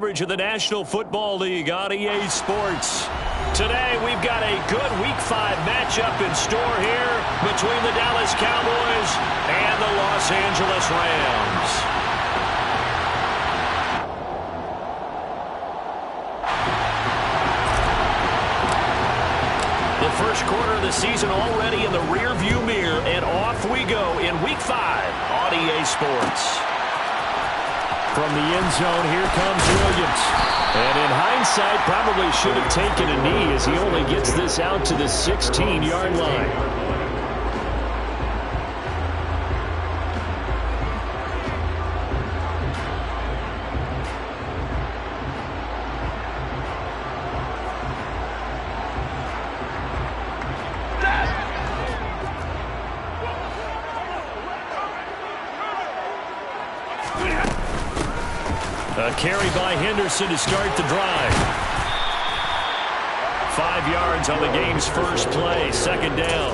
Coverage of the National Football League on EA Sports. Today we've got a good Week 5 matchup in store here between the Dallas Cowboys and the Los Angeles Rams. The first quarter of the season already in the rearview mirror, and off we go in Week 5 on EA Sports. From the end zone, here comes Williams. And in hindsight, probably should have taken a knee as he only gets this out to the 16-yard line. A carry by Henderson to start the drive. 5 yards on the game's first play, second down.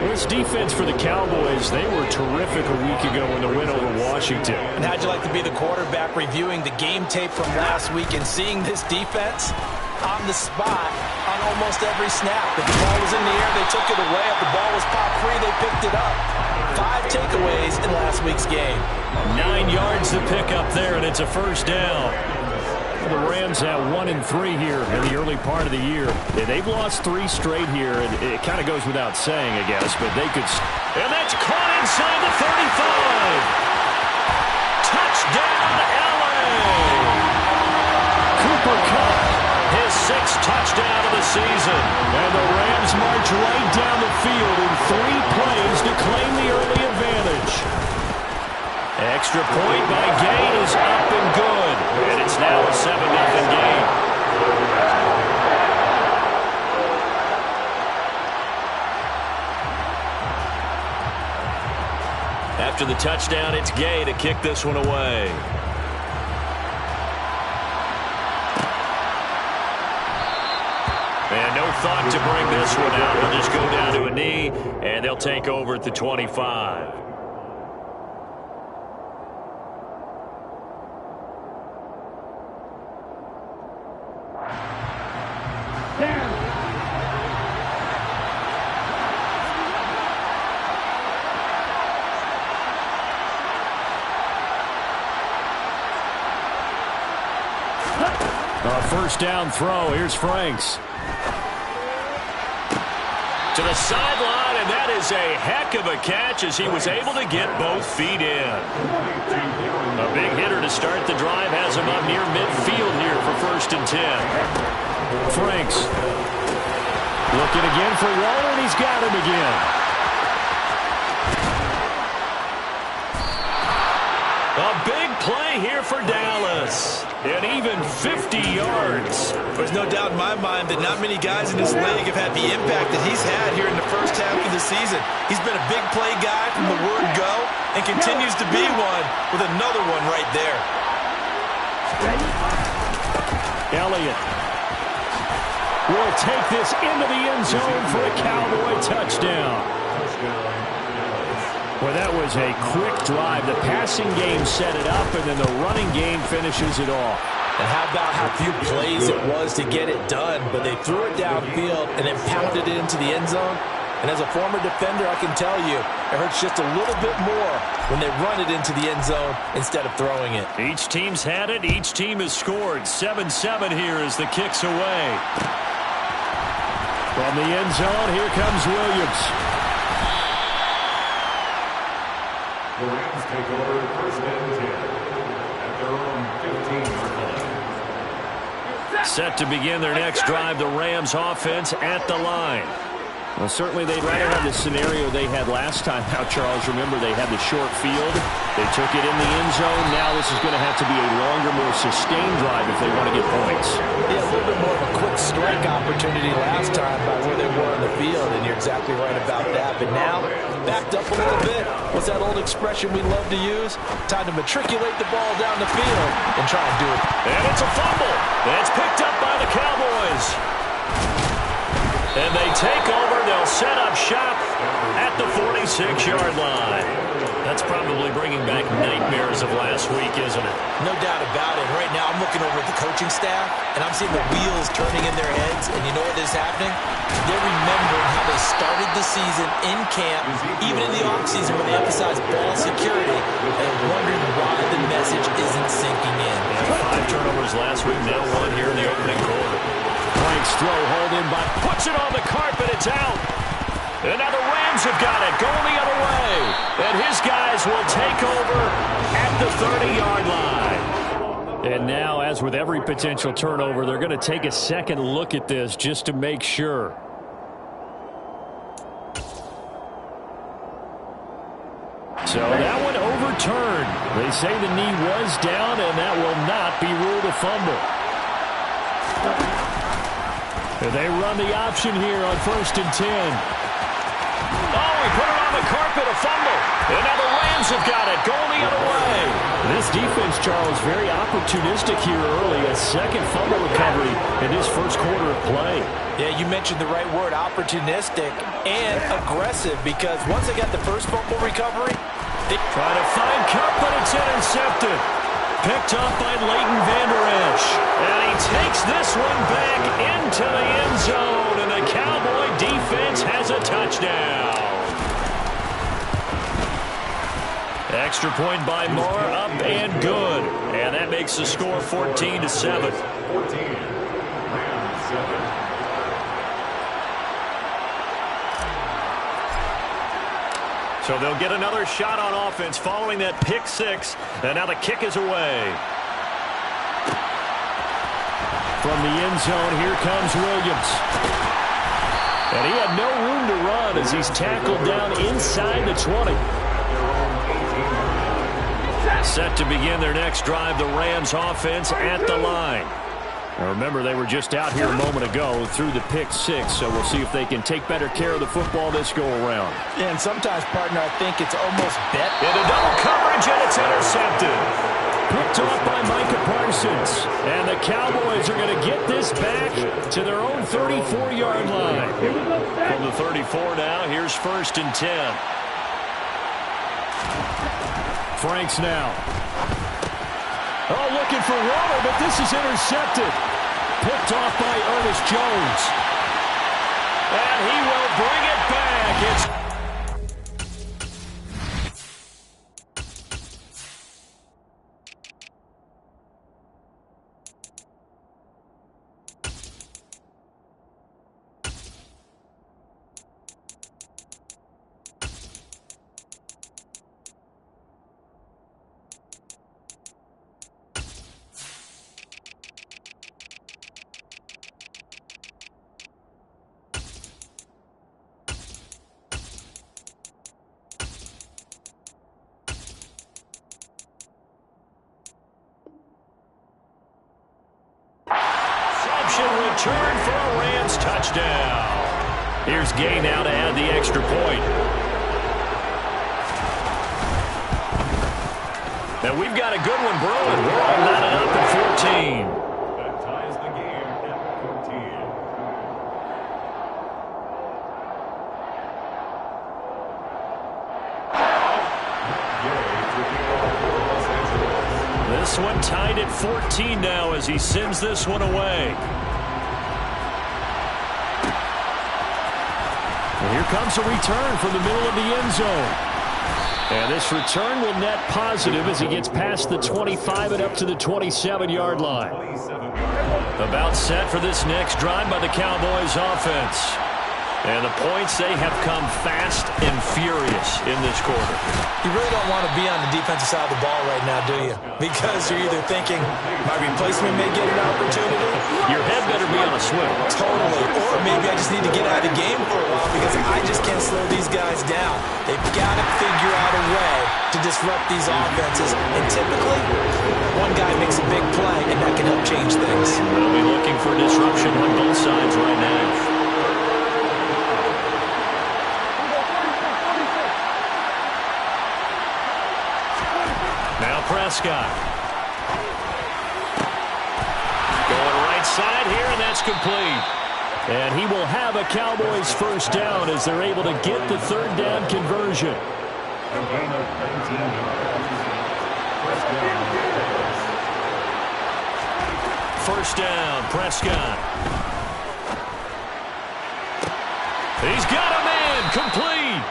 This defense for the Cowboys, they were terrific a week ago in the win over Washington. And how'd you like to be the quarterback reviewing the game tape from last week and seeing this defense on the spot on almost every snap? If the ball was in the air, they took it away. If the ball was popped free, they picked it up. 5 takeaways in last week's game. 9 yards to pick up there, and it's a first down. The Rams have 1-3 here in the early part of the year. They've lost 3 straight here, and it kind of goes without saying, I guess, but they could... And that's caught inside the 35. Touchdown, L.A. Cooper Kupp, his 6th touchdown of the season. And the Rams march right down the field in 3 plays to claim the early advantage. Extra point by Gay is up and good. And it's now a 7-0 game. After the touchdown, it's Gay to kick this one away. And no thought to bring this one out. They'll just go down to a knee, and they'll take over at the 25. First down throw. Here's Franks. To the sideline, and that is a heck of a catch as he was able to get both feet in. A big hitter to start the drive has him up near midfield here for 1st and 10. Franks looking again for Waller, and he's got him again. A big play here for Dallas. And even 50 yards. There's no doubt in my mind that not many guys in this league have had the impact that he's had here in the first half of the season. He's been a big play guy from the word go and continues to be one with another one right there. Elliott will take this into the end zone for a Cowboy touchdown. Well, that was a quick drive. The passing game set it up, and then the running game finishes it off. And how about how few plays it was to get it done, but they threw it downfield and then pounded it into the end zone. And as a former defender, I can tell you, it hurts just a little bit more when they run it into the end zone instead of throwing it. Each team's had it. Each team has scored. 7-7 here as the kick's away. From the end zone, here comes Williams. The Rams take over 1st and 10 at their own 15-yard line. Set to begin their next drive, the Rams offense at the line. Well, certainly they'd rather have the scenario they had last time. Now, Charles, remember they had the short field. They took it in the end zone. Now this is going to have to be a longer, more sustained drive if they want to get points. Yeah, a little bit more of a quick strike opportunity last time by where they were on the field, and you're exactly right about that. But now, backed up a little bit. What's that old expression we love to use? Time to matriculate the ball down the field and try and do it. And it's a fumble. That's picked up by the Cowboys. And they take over. They'll set up shop at the 46-yard line. That's probably bringing back nightmares of last week, isn't it? No doubt about it. Right now, I'm looking over at the coaching staff, and I'm seeing the wheels turning in their heads. And you know what is happening? They're remembering how they started the season in camp, even in the offseason where they emphasized ball security, and wondering why the message isn't sinking in. Yeah, 5 turnovers last week, now 1 here in the opening quarter. Frank's throw hauled in by, Puts it on the carpet, it's out. And now the Rams have got it, going the other way. And his guys will take over at the 30-yard line. And now, as with every potential turnover, they're going to take a second look at this just to make sure. So that one overturned. They say the knee was down, and that will not be ruled a fumble. And they run the option here on 1st and 10. Oh, he put it on the carpet, a fumble. And now the Rams have got it, going the other way. This defense, Charles, very opportunistic here early. A second fumble recovery in this first quarter of play. Yeah, you mentioned the right word, opportunistic and aggressive, because once they got the first fumble recovery, they try to find Cup, but it's intercepted. Picked up by Leighton Vander Esch. And he takes this one back into the end zone. And the Cowboy defense has a touchdown. Extra point by Moore, up and good. And that makes the score 14-7. 14, Rams 7. So they'll get another shot on offense following that pick 6. And now the kick is away. From the end zone, here comes Williams. And he had no room to run as he's tackled down inside the 20. Set to begin their next drive, the Rams offense at the line. Now remember, they were just out here a moment ago through the pick 6, so we'll see if they can take better care of the football this go-around. and sometimes, partner, I think it's almost bet. Into double coverage, and it's intercepted. Picked off by Micah Parsons. And the Cowboys are going to get this back to their own 34-yard line. From the 34 now, here's 1st and 10. Franks now. Oh, looking for Waller, but this is intercepted. Picked off by Ernest Jones. And he will bring it back. It's return for a Rams touchdown. Here's Gay now to add the extra point. And we've got a good one brewing. We're all knotted up at 14. That ties the game at 14. This one tied at 14 now as he sends this one away. And here comes a return from the middle of the end zone. And this return will net positive as he gets past the 25 and up to the 27-yard line. About set for this next drive by the Cowboys offense. And the points, they have come fast and furious in this quarter. You really don't want to be on the defensive side of the ball right now, do you? Because you're either thinking, my replacement may get an opportunity. Your head better be on a swivel. Totally. Or maybe I just need to get out of the game for a while because I just can't slow these guys down. They've got to figure out a way to disrupt these offenses. And typically, one guy makes a big play, and that can help change things. They'll be looking for disruption on both sides right now. Prescott. Going right side here, and that's complete. And he will have a Cowboys first down as they're able to get the third down conversion. A gain of 19 yards. First down, Prescott. He's got a man, complete.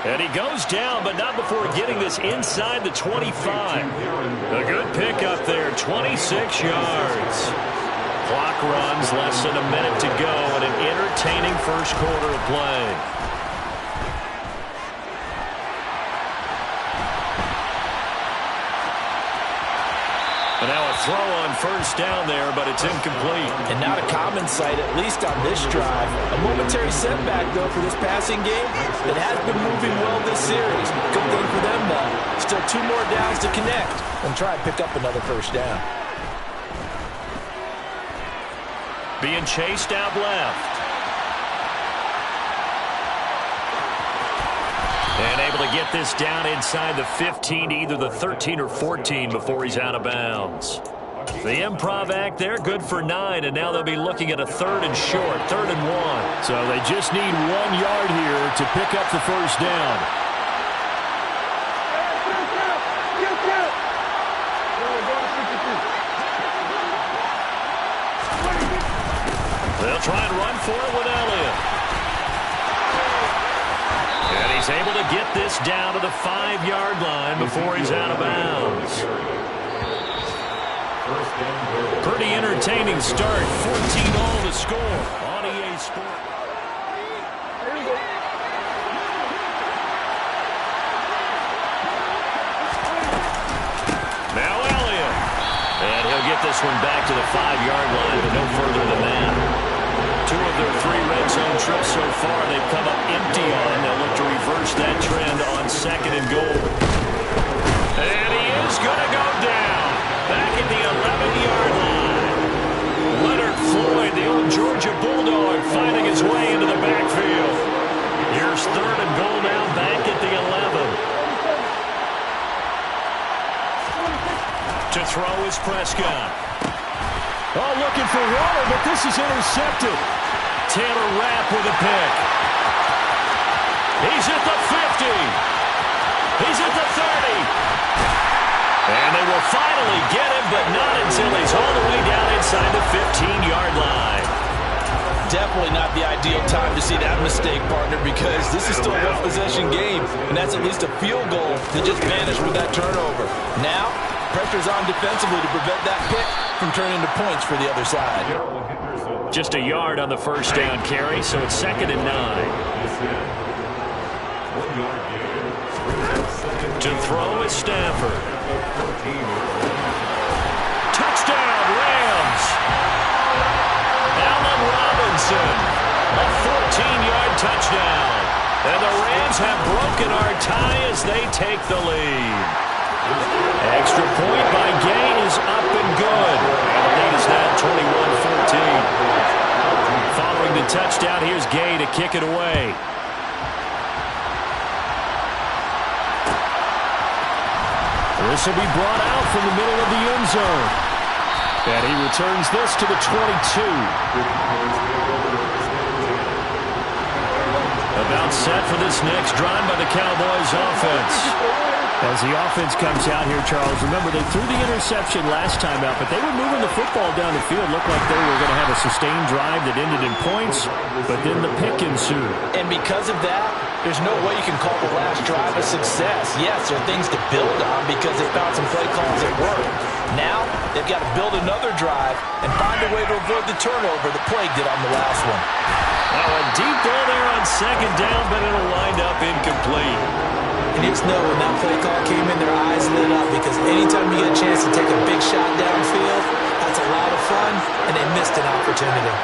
And he goes down, but not before getting this inside the 25. A good pickup there, 26 yards. Clock runs, less than a minute to go, and an entertaining first quarter of play. And now a throw on first down there, but it's incomplete. And not a common sight, at least on this drive. A momentary setback, though, for this passing game that has been moving well this series. Good thing for them, though. Still 2 more downs to connect and try and pick up another first down. Being chased out left. And able to get this down inside the 15 to either the 13 or 14 before he's out of bounds. The improv act there, good for 9, and now they'll be looking at a 3rd and short, 3rd and 1. So they just need 1 yard here to pick up the first down. They'll try and run for it with Elliott. And he's able to get this down to the 5-yard line before he's out of bounds. Pretty entertaining start. 14-all to score on EA Sports. Now Elliott. And he'll get this one back to the 5-yard line, but no further than that. 2 of their 3 red zone trips so far they've come up empty on. They'll look to reverse that trend on 2nd and goal. And he is going to go down. Back at the 11-yard line. Leonard Floyd, the old Georgia Bulldog, finding his way into the backfield. Here's 3rd and goal now, back at the 11. To throw is Prescott. Oh, looking for Water, but this is intercepted. Taylor Rapp with a pick. He's at the 50. He's at the 30. And they will finally get him, but not until he's all the way down inside the 15-yard line. Definitely not the ideal time to see that mistake, partner, because this is still a one-possession game, and that's at least a field goal that just vanished with that turnover. Now, pressure's on defensively to prevent that pick from turning into points for the other side. Just a yard on the first down carry, so it's 2nd and 9. To throw is Stafford. Touchdown, Rams! Allen Robinson, a 14-yard touchdown. And the Rams have broken our tie as they take the lead. Extra point by Gay is up and good. And the lead is now 21-14. Following the touchdown, here's Gay to kick it away. This will be brought out from the middle of the end zone. And he returns this to the 22. About set for this next drive by the Cowboys offense. As the offense comes out here, Charles, remember they threw the interception last time out, but they were moving the football down the field. Looked like they were going to have a sustained drive that ended in points, but then the pick ensued. And because of that, there's no way you can call the last drive a success. Yes, there are things to build on because they found some play calls that work. Now, they've got to build another drive and find a way to avoid the turnover that plagued it on the last one. Now a deep ball there on 2nd down, but it'll wind up incomplete. And you just know when that play call came in, their eyes lit up because anytime you get a chance to take a big shot downfield, that's a lot of fun, and they missed an opportunity.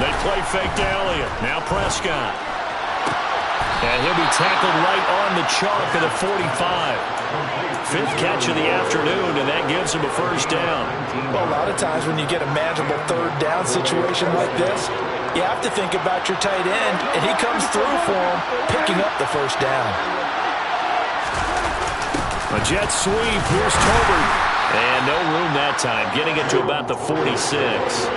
They play fake to Elliott. Now Prescott. And he'll be tackled right on the chalk of the 45. 5th catch of the afternoon, and that gives him a first down. Well, a lot of times when you get a manageable 3rd down situation like this, you have to think about your tight end, and he comes through for him, picking up the first down. A jet sweep. Here's Tolbert. And no room that time, getting it to about the 46.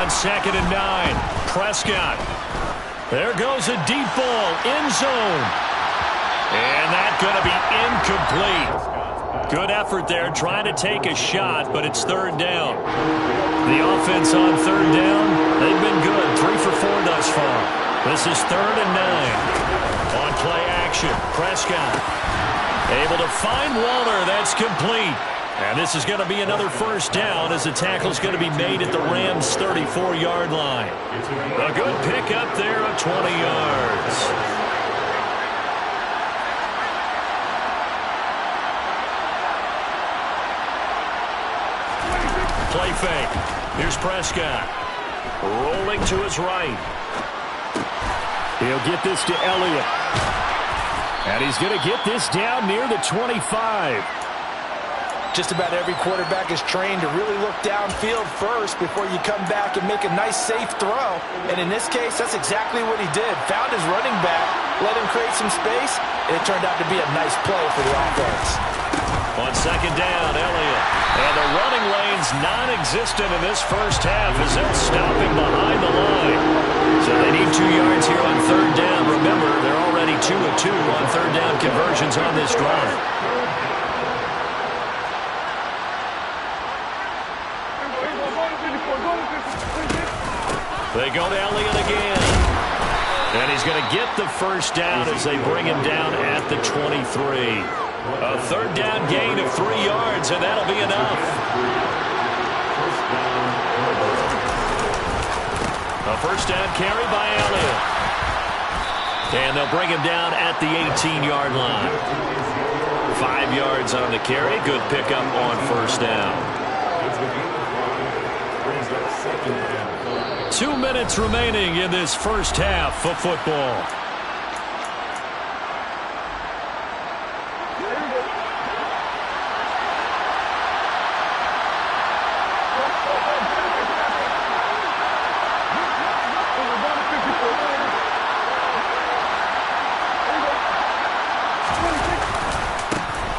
On 2nd and 9, Prescott. There goes a deep ball, end zone. And that's going to be incomplete. Good effort there, trying to take a shot, but it's 3rd down. The offense on 3rd down, they've been good, 3 for 4 thus far. This is 3rd and 9. On play action, Prescott able to find Waller. That's complete. And this is going to be another 1st down as the tackle is going to be made at the Rams' 34-yard line. A good pickup there of 20 yards. Play fake. Here's Prescott. Rolling to his right. He'll get this to Elliott. And he's going to get this down near the 25. Just about every quarterback is trained to really look downfield first before you come back and make a nice, safe throw. And in this case, that's exactly what he did. Found his running back, let him create some space, and it turned out to be a nice play for the offense. On 2nd down, Elliott. And the running lane's non-existent in this first half as they'll stop him behind the line. So they need 2 yards here on 3rd down. Remember, they're already 2 of 2 on 3rd down conversions on this drive. They go to Elliott again. And he's going to get the 1st down as they bring him down at the 23. A 3rd down gain of 3 yards, and that'll be enough. A 1st down carry by Elliott. And they'll bring him down at the 18-yard line. 5 yards on the carry. Good pickup on 1st down. 2 minutes remaining in this first half of football.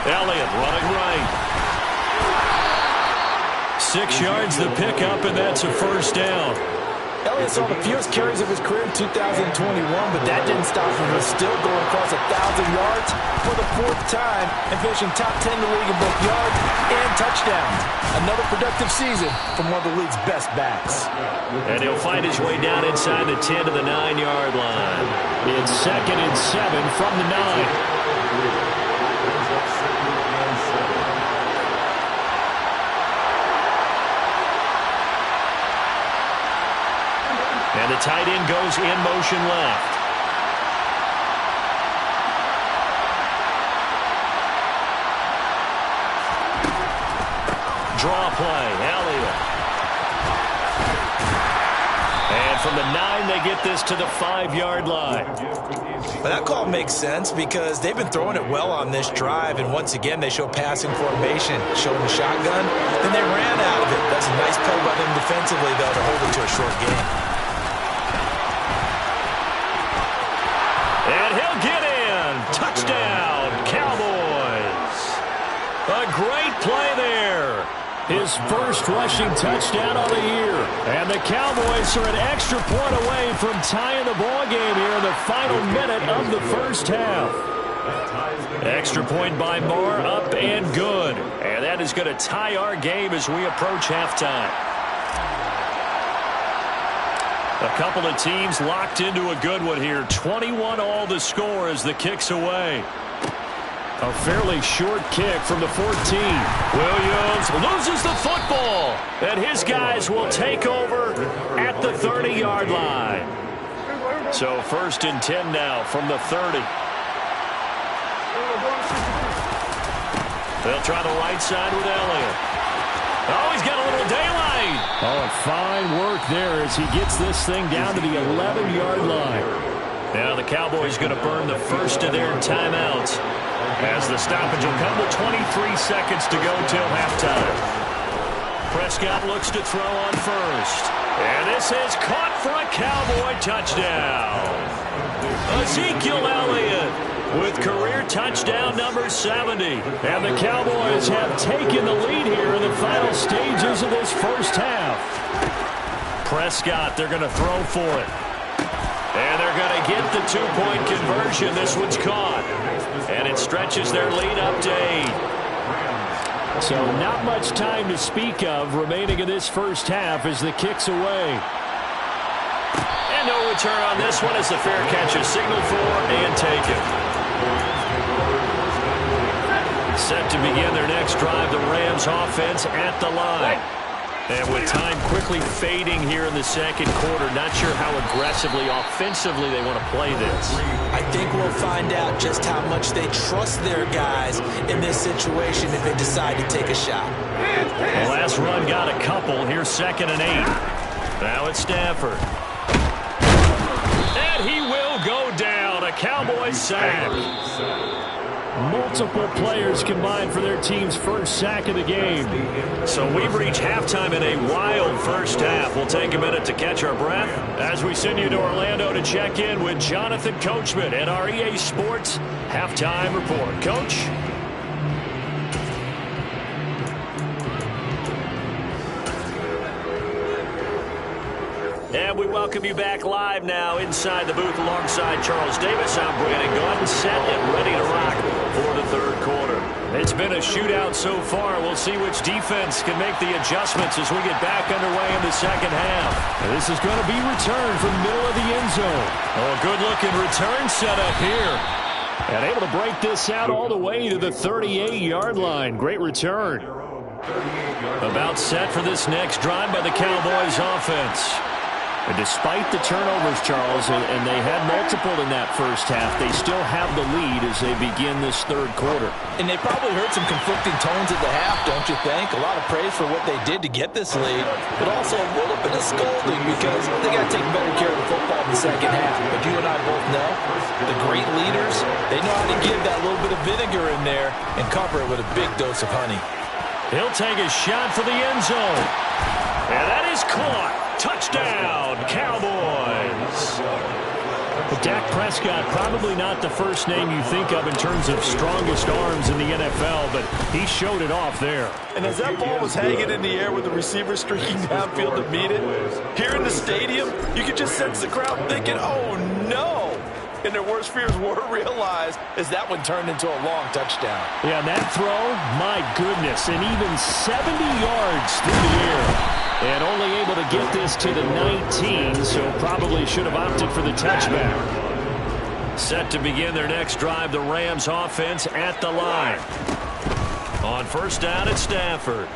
Elliott running right. 6 yards the pickup, and that's a 1st down. Elliott saw the fewest carries of his career in 2021, but that didn't stop him from still going across 1,000 yards for the 4th time and finishing top 10 in the league in both yards and touchdowns. Another productive season from one of the league's best backs. And he'll find his way down inside the 10 to the 9-yard line. It's 2nd and 7 from the 9. And the tight end goes in motion left. Draw play, Elliott. And from the 9, they get this to the 5-yard line. Well, that call makes sense because they've been throwing it well on this drive, and once again they show passing formation, showing the shotgun. Then they ran out of it. That's a nice play by them defensively, though, to hold it to a short game. And he'll get in. Touchdown, Cowboys. A great play there. His first rushing touchdown of the year. And the Cowboys are an extra point away from tying the ball game here in the final minute of the first half. Extra point by Marr, up and good. And that is going to tie our game as we approach halftime. A couple of teams locked into a good one here. 21-all the score as the kick's away. A fairly short kick from the 14. Williams loses the football. And his guys will take over at the 30-yard line. So 1st and 10 now from the 30. They'll try the right side with Elliott. Oh, he's got a little daylight. Oh, fine work there as he gets this thing down to the 11-yard line. Now the Cowboys going to burn the first of their timeouts as the stoppage will come with 23 seconds to go till halftime. Prescott looks to throw on 1st. And this is caught for a Cowboy touchdown. Ezekiel Elliott with career touchdown number 70. And the Cowboys have taken the lead here in the final stages of this first half. Prescott, they're going to throw for it. And they're going to get the two-point conversion. This one's caught. And it stretches their lead up to 8. So not much time to speak of remaining in this first half as the kick's away. And no return on this one as the fair catch is signaled for and taken. Set to begin their next drive, the Rams offense at the line. And with time quickly fading here in the second quarter, not sure how aggressively, offensively they want to play this. I think we'll find out just how much they trust their guys in this situation if they decide to take a shot. The last run got a couple. Here's 2nd and 8. Now it's Stafford. And he will go down. A Cowboys sack. Multiple players combined for their team's first sack of the game. So we've reached halftime in a wild first half. We'll take a minute to catch our breath as we send you to Orlando to check in with Jonathan Coachman at our EA Sports Halftime Report. Coach? And we welcome you back live now inside the booth alongside Charles Davis. I'm Brandon Gordon, set and ready to rock for the third quarter. It's been a shootout so far. We'll see which defense can make the adjustments as we get back underway in the second half. And this is going to be returned from the middle of the end zone. Oh, good-looking return set up here. And able to break this out all the way to the 38-yard line. Great return. About set for this next drive by the Cowboys offense. And despite the turnovers, Charles, and they had multiple in that first half, they still have the lead as they begin this third quarter. And they probably heard some conflicting tones at the half, don't you think? A lot of praise for what they did to get this lead, but also a little bit of scolding because they got to take better care of the football in the second half. But you and I both know the great leaders, they know how to give that little bit of vinegar in there and cover it with a big dose of honey. He'll take a shot for the end zone. And that is caught. Touchdown, Cowboys. But Dak Prescott, probably not the first name you think of in terms of strongest arms in the NFL, but he showed it off there. And as that ball was hanging in the air with the receiver streaking downfield to meet it, here in the stadium, you could just sense the crowd thinking, oh, no. And their worst fears were realized as that one turned into a long touchdown. Yeah, and that throw, my goodness, and even 70 yards through the air. And only able to get this to the 19, so probably should have opted for the touchback. Set to begin their next drive, the Rams offense at the line. On first down, it's Stafford.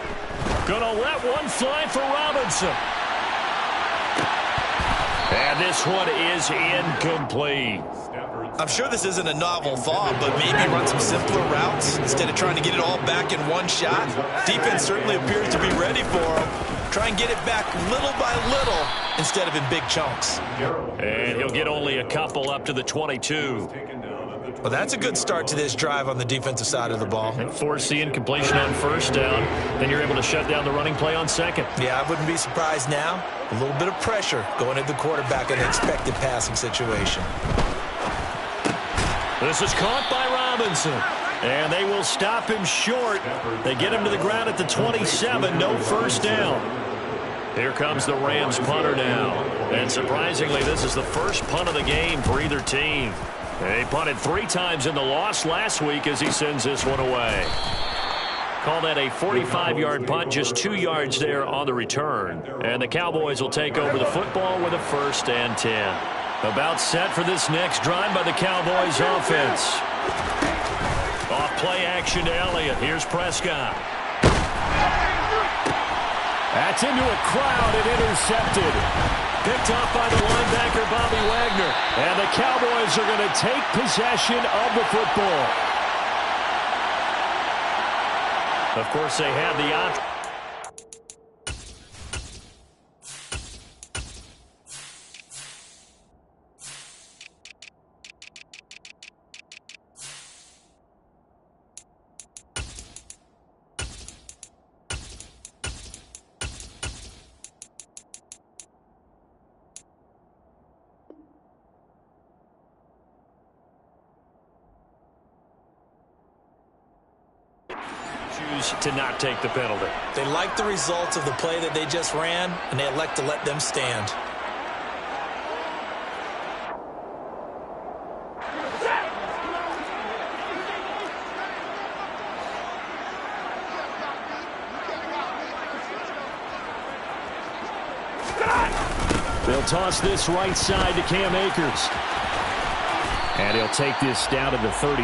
Gonna let one fly for Robinson. And this one is incomplete. I'm sure this isn't a novel thought, but maybe run some simpler routes instead of trying to get it all back in one shot. Defense certainly appears to be ready for him. Try and get it back little by little instead of in big chunks. And he'll get only a couple up to the 22. Well, that's a good start to this drive on the defensive side of the ball. And force the incompletion on first down. Then you're able to shut down the running play on second. Yeah, I wouldn't be surprised now. A little bit of pressure going at the quarterback in an expected passing situation. This is caught by Robinson. And they will stop him short. They get him to the ground at the 27. No first down. Here comes the Rams punter now. And surprisingly, this is the first punt of the game for either team. They punted 3 times in the loss last week as he sends this one away. Call that a 45-yard punt, just 2 yards there on the return. And the Cowboys will take over the football with a 1st and 10. About set for this next drive by the Cowboys offense. Off play action to Elliott. Here's Prescott. That's into a crowd and intercepted. Picked off by the linebacker, Bobby Wagner. And the Cowboys are going to take possession of the football. Of course, they had the option. choose to not take the penalty. They like the results of the play that they just ran, and they elect to let them stand. They'll toss this right side to Cam Akers. And he'll take this down to the 33.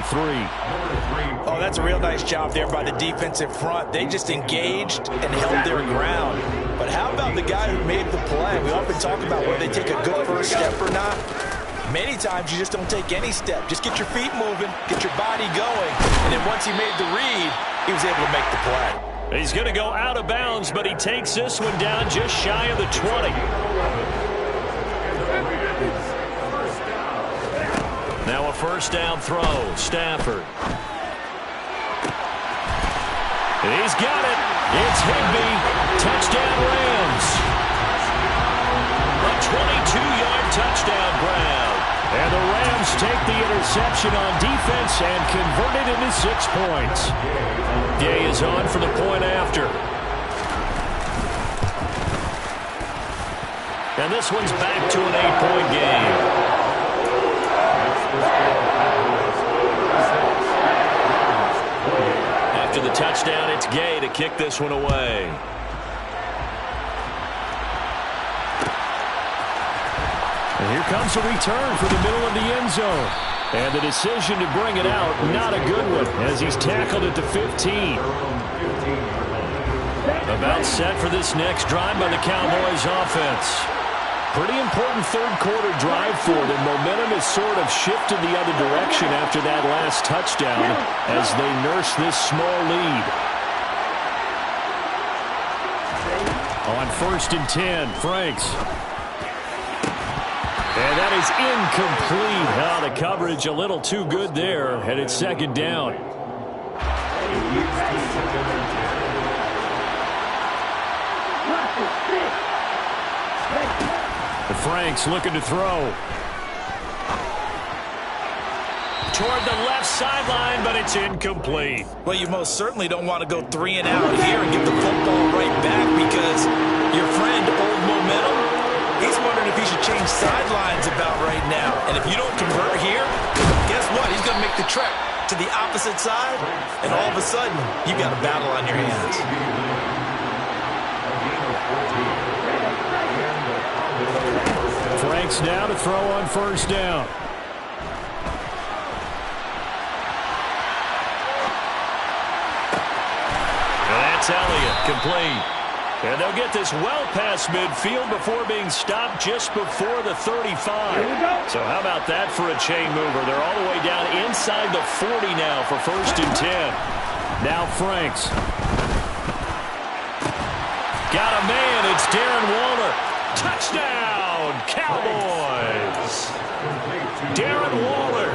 Oh, that's a real nice job there by the defensive front. They just engaged and held their ground. But how about the guy who made the play? We often talk about whether they take a good first step or not. Many times you just don't take any step. Just get your feet moving, get your body going. And then once he made the read, he was able to make the play. He's going to go out of bounds, but he takes this one down just shy of the 20. Now a first down throw. Stafford. He's got it. It's Higbee. Touchdown Rams. A 22-yard touchdown grab. And the Rams take the interception on defense and convert it into 6 points. Day is on for the point after. And this one's back to an 8-point game. After the touchdown, it's Gay to kick this one away. And here comes a return for the middle of the end zone. And the decision to bring it out, not a good one, as he's tackled at the 15. About set for this next drive by the Cowboys offense. Pretty important third-quarter drive for them. Momentum has sort of shifted the other direction after that last touchdown as they nurse this small lead. On 1st and 10, Franks. And that is incomplete. Oh, the coverage a little too good there, and it's 2nd down. Franks looking to throw. Toward the left sideline, but it's incomplete. Well, you most certainly don't want to go 3 and out here and give the football right back because your friend, Old Momentum, he's wondering if he should change sidelines about right now. And if you don't convert here, guess what? He's going to make the trek to the opposite side, and all of a sudden, you've got a battle on your hands. Franks now to throw on 1st down. That's Elliott, complete. And they'll get this well past midfield before being stopped just before the 35. So how about that for a chain mover? They're all the way down inside the 40 now for 1st and 10. Now Franks. Got a man. It's Darren Waller. Touchdown, Cowboys. Darren Waller,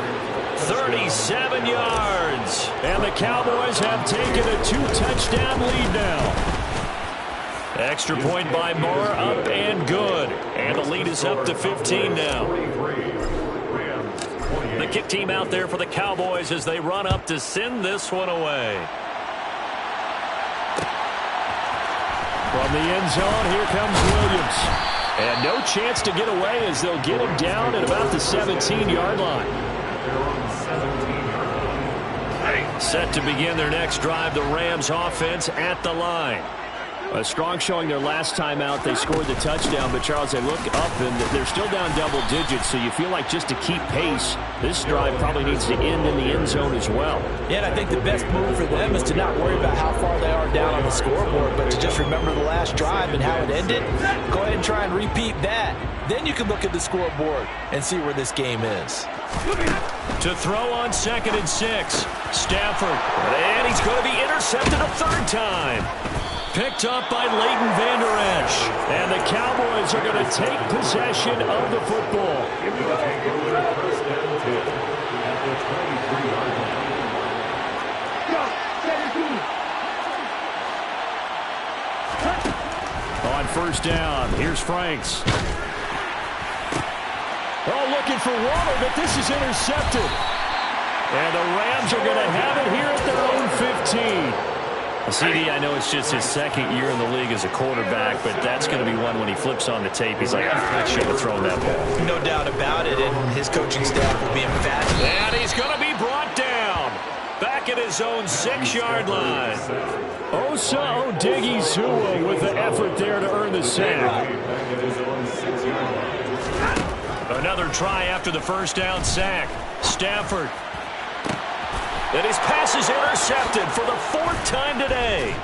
37 yards. And the Cowboys have taken a 2-touchdown lead now. Extra point by Moore, up and good. And the lead is up to 15 now. The kick team out there for the Cowboys as they run up to send this one away. From the end zone, here comes Williams. And no chance to get away as they'll get him down at about the 17-yard line. Set to begin their next drive, the Rams offense at the line. A strong showing their last time out. They scored the touchdown, but Charles, they look up and they're still down double digits, so you feel like just to keep pace, this drive probably needs to end in the end zone as well. Yeah, and I think the best move for them is to not worry about how far they are down on the scoreboard, but to just remember the last drive and how it ended. Go ahead and try and repeat that. Then you can look at the scoreboard and see where this game is. To throw on 2nd and 6, Stafford. And he's going to be intercepted a 3rd time. Picked up by Leighton Vander Esch. And the Cowboys are going to take possession of the football. On 1st down, here's Franks. Oh, looking for Waller, but this is intercepted. And the Rams are going to have it here at their own 15. CD, I know it's just his second year in the league as a quarterback, but that's going to be one when he flips on the tape. He's like, I should have thrown that ball. No doubt about it, and his coaching staff will be emphatic. And he's going to be brought down. Back at his own 6-yard line. Osa Odighizuwa with the effort there to earn the sack. Another try after the first down sack. Stafford. And his pass is intercepted for the 4th time today.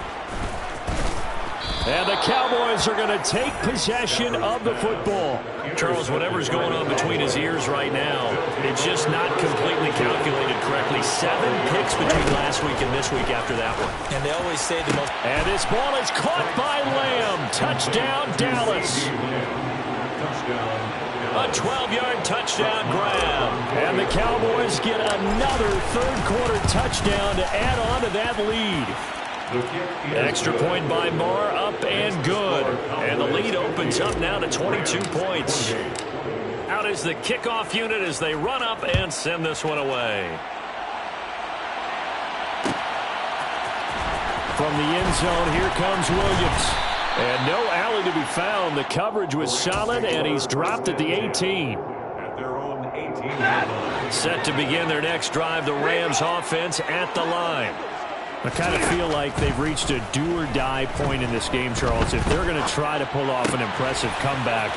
And the Cowboys are going to take possession of the football. Charles, whatever's going on between his ears right now, it's just not completely calculated correctly. 7 picks between last week and this week after that one. And they always say the most... And this ball is caught by Lamb. Touchdown, Dallas. A 12-yard touchdown grab. And the Cowboys get another third-quarter touchdown to add on to that lead. Extra point by Marr, up and good. And the lead opens up now to 22 points. Out is the kickoff unit as they run up and send this one away. From the end zone, here comes Williams. And no alley to be found. The coverage was solid, and he's dropped at the 18. At their own 18. Set to begin their next drive, the Rams offense at the line. I kind of feel like they've reached a do-or-die point in this game, Charles. If they're going to try to pull off an impressive comeback,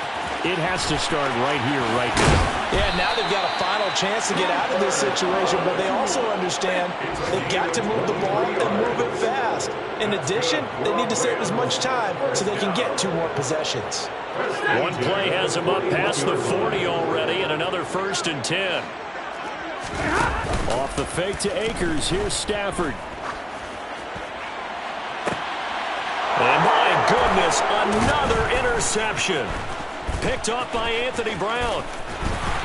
it has to start right here, right now. Yeah, now they've got a final chance to get out of this situation, but they also understand they've got to move the ball and move it fast. In addition, they need to save as much time so they can get 2 more possessions. One play has them up past the 40 already, and another 1st and 10. Off the fake to Akers, here's Stafford. And my goodness, another interception. Picked off by Anthony Brown.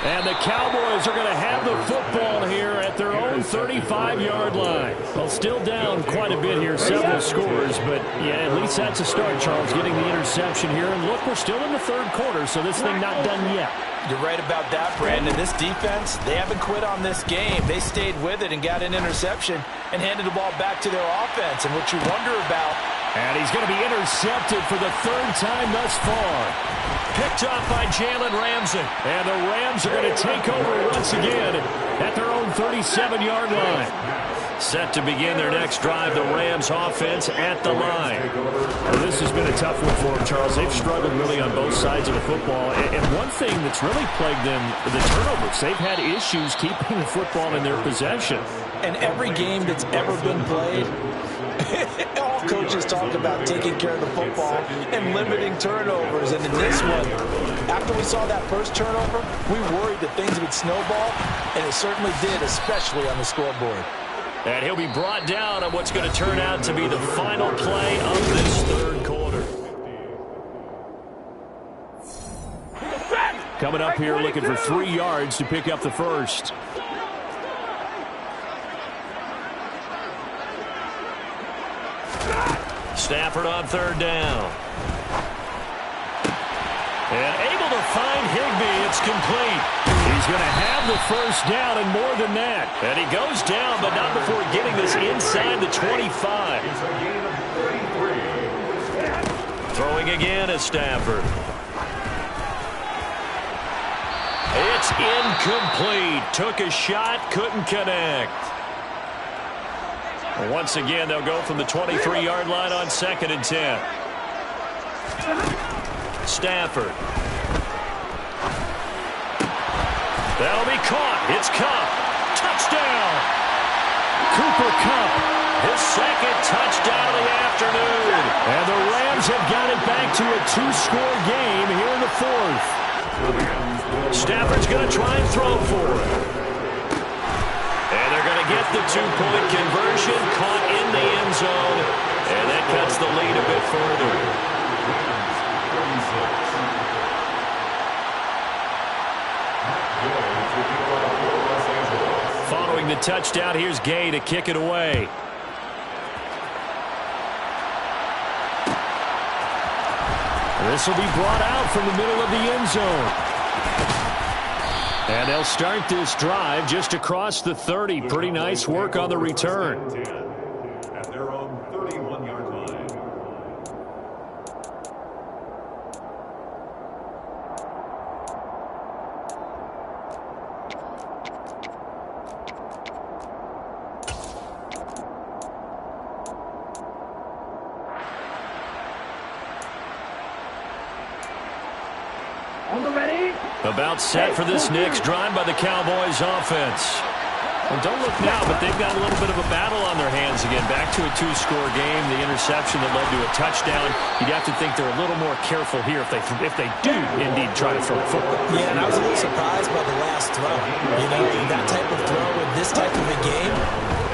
And the Cowboys are going to have the football here at their own 35-yard line. Well, still down quite a bit here, several scores, but yeah, at least that's a start, Charles, getting the interception here. And look, we're still in the 3rd quarter, so this thing not done yet. You're right about that, Brandon. This defense, they haven't quit on this game. They stayed with it and got an interception and handed the ball back to their offense. And what you wonder about... And he's going to be intercepted for the 3rd time thus far. Picked off by Jalen Ramsey. And the Rams are going to take over once again at their own 37-yard line. Set to begin their next drive, the Rams offense at the line. Well, this has been a tough one for them, Charles. They've struggled really on both sides of the football. And one thing that's really plagued them, the turnovers. They've had issues keeping the football in their possession. And every game that's ever been played, all coaches talk about taking care of the football and limiting turnovers. And in this one, after we saw that first turnover, we worried that things would snowball, and it certainly did, especially on the scoreboard. And he'll be brought down on what's going to turn out to be the final play of this 3rd quarter. Coming up here looking for 3 yards to pick up the first. Stafford on 3rd down. And able to find Higbee. It's complete. He's going to have the first down and more than that. And he goes down, but not before getting this inside the 25. Throwing again is Stafford. It's incomplete. Took a shot, couldn't connect. Once again, they'll go from the 23-yard line on 2nd and 10. Stafford. That'll be caught. It's Kupp. Touchdown. Cooper Kupp. His 2nd touchdown of the afternoon. And the Rams have got it back to a 2-score game here in the 4th. Stafford's going to try and throw for it. And they're going to get the 2-point conversion, caught in the end zone, and that cuts the lead a bit further. Following the touchdown, here's Gay to kick it away. This will be brought out from the middle of the end zone. And they'll start this drive just across the 30. Pretty nice work on the return. At their own 31. About set for this next drive by the Cowboys offense. Well, don't look now, but they've got a little bit of a battle on their hands again. Back to a two-score game. The interception that led to a touchdown. You'd have to think they're a little more careful here if they do indeed try to throw the football. Yeah, and I was a little surprised by the last throw. You know, that type of throw in this type of a game,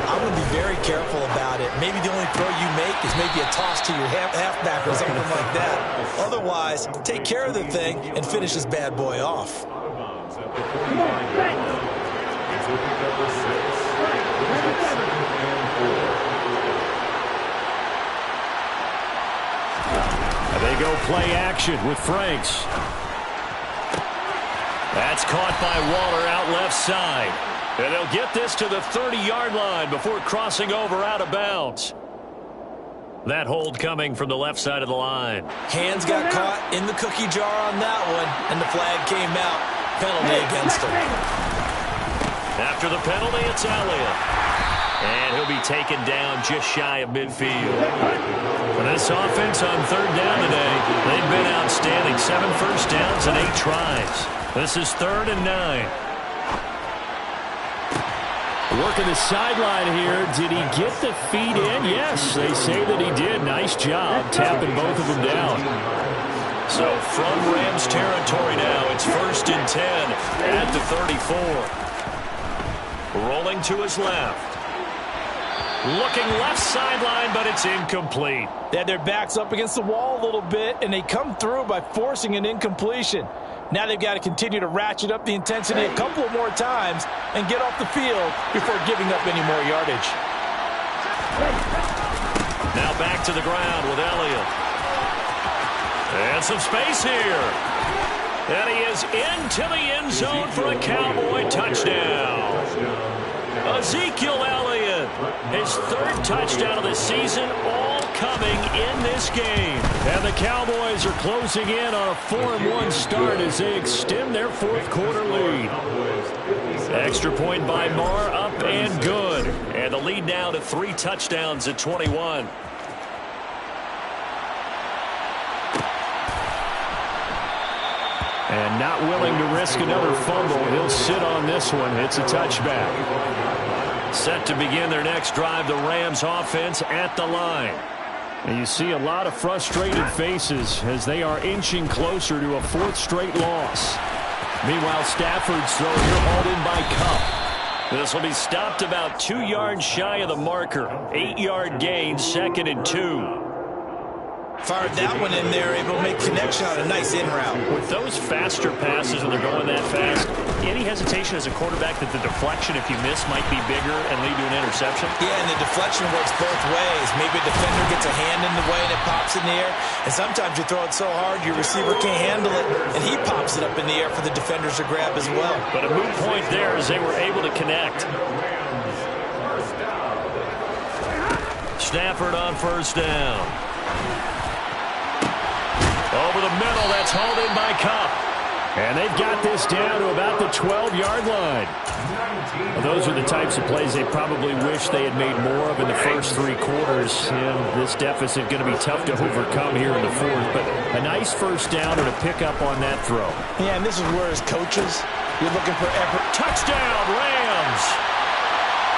I'm going to be very careful about it. Maybe the only throw you make is maybe a toss to your halfback or something like that. Otherwise, take care of the thing and finish this bad boy off. They go play action with Franks. That's caught by Waller out left side. And they'll get this to the 30-yard line before crossing over out of bounds. That hold coming from the left side of the line. Hands got caught in the cookie jar on that one, and the flag came out. Penalty against him. After the penalty, it's Elliott. And he'll be taken down just shy of midfield. For this offense on third down today, they've been outstanding. 7 first downs and 8 tries. This is 3rd and 9. Working the sideline here. Did he get the feet in? Yes, they say that he did. Nice job tapping both of them down. So from Rams territory now, it's 1st and 10 at the 34. Rolling to his left. Looking left sideline, but it's incomplete. They had their backs up against the wall a little bit, and they come through by forcing an incompletion. Now they've got to continue to ratchet up the intensity a couple of more times and get off the field before giving up any more yardage. Now back to the ground with Elliott. And some space here. And he is into the end zone for a Cowboy touchdown. Ezekiel Elliott, his 3rd touchdown of the season, all coming in this game. And the Cowboys are closing in on a 4-1 start as they extend their 4th quarter lead. Extra point by Marr, up and good. And the lead now to 3 touchdowns at 21. And not willing to risk another fumble. He'll sit on this one. It's a touchback. Set to begin their next drive, the Rams offense at the line. And you see a lot of frustrated faces as they are inching closer to a 4th straight loss. Meanwhile, Stafford's throw here hauled in by Kupp. This will be stopped about 2 yards shy of the marker. 8-yard gain, 2nd and 2. Fired that one in there, able to make connection on a nice in route. With those faster passes and they're going that fast, any hesitation as a quarterback that the deflection, if you miss, might be bigger and lead to an interception? Yeah, and the deflection works both ways. Maybe a defender gets a hand in the way and it pops in the air. And sometimes you throw it so hard your receiver can't handle it, and he pops it up in the air for the defenders to grab as well. But a moot point there as they were able to connect. Stafford on 1st down. Over the middle, that's hauled in by Kupp. And they've got this down to about the 12-yard line. Well, those are the types of plays they probably wish they had made more of in the first 3 quarters. And this deficit going to be tough to overcome here in the 4th. But a nice first down and a pickup on that throw. Yeah, and this is where as coaches, you're looking for effort. Touchdown, Rams!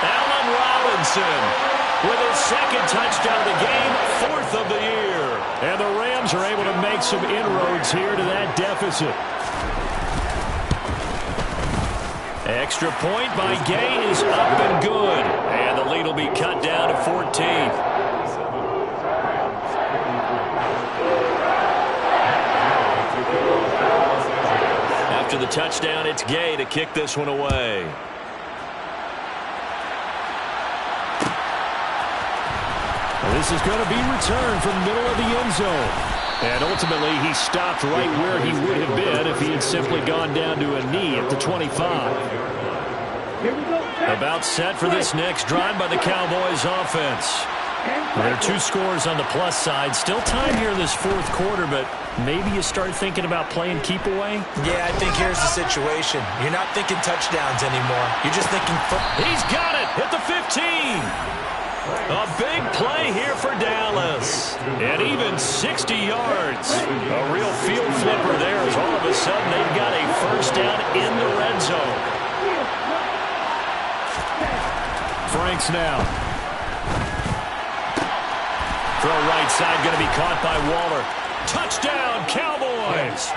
Allen Robinson with his 2nd touchdown of the game, 4th of the year. And the Rams are able to make some inroads here to that deficit. Extra point by Gay is up and good. And the lead will be cut down to 14. After the touchdown, it's Gay to kick this one away. This is going to be returned from the middle of the end zone. And ultimately, he stopped right where he would have been if he had simply gone down to a knee at the 25. About set for this next drive by the Cowboys offense. There are 2 scores on the plus side. Still time here in this 4th quarter, but maybe you start thinking about playing keep away? Yeah, I think here's the situation. You're not thinking touchdowns anymore. You're just thinking... He's got it at the 15. A big play here for Dallas. And even 60 yards. A real field flipper there as all of a sudden they've got a first down in the red zone. Franks now. Throw right side, going to be caught by Waller. Touchdown, Cowboys.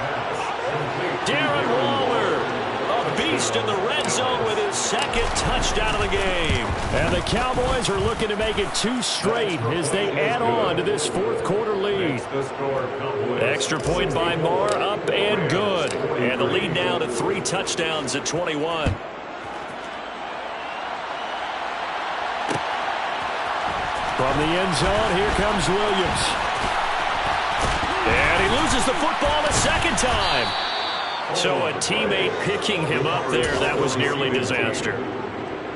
Darren Waller, a beast in the red zone with his second touchdown of the game. And the Cowboys are looking to make it 2 straight as they add on to this fourth quarter lead. Extra point by Marr, up and good. And the lead now to 3 touchdowns at 21. From the end zone, here comes Williams. And he loses the football a second time. So a teammate picking him up there, that was nearly disaster.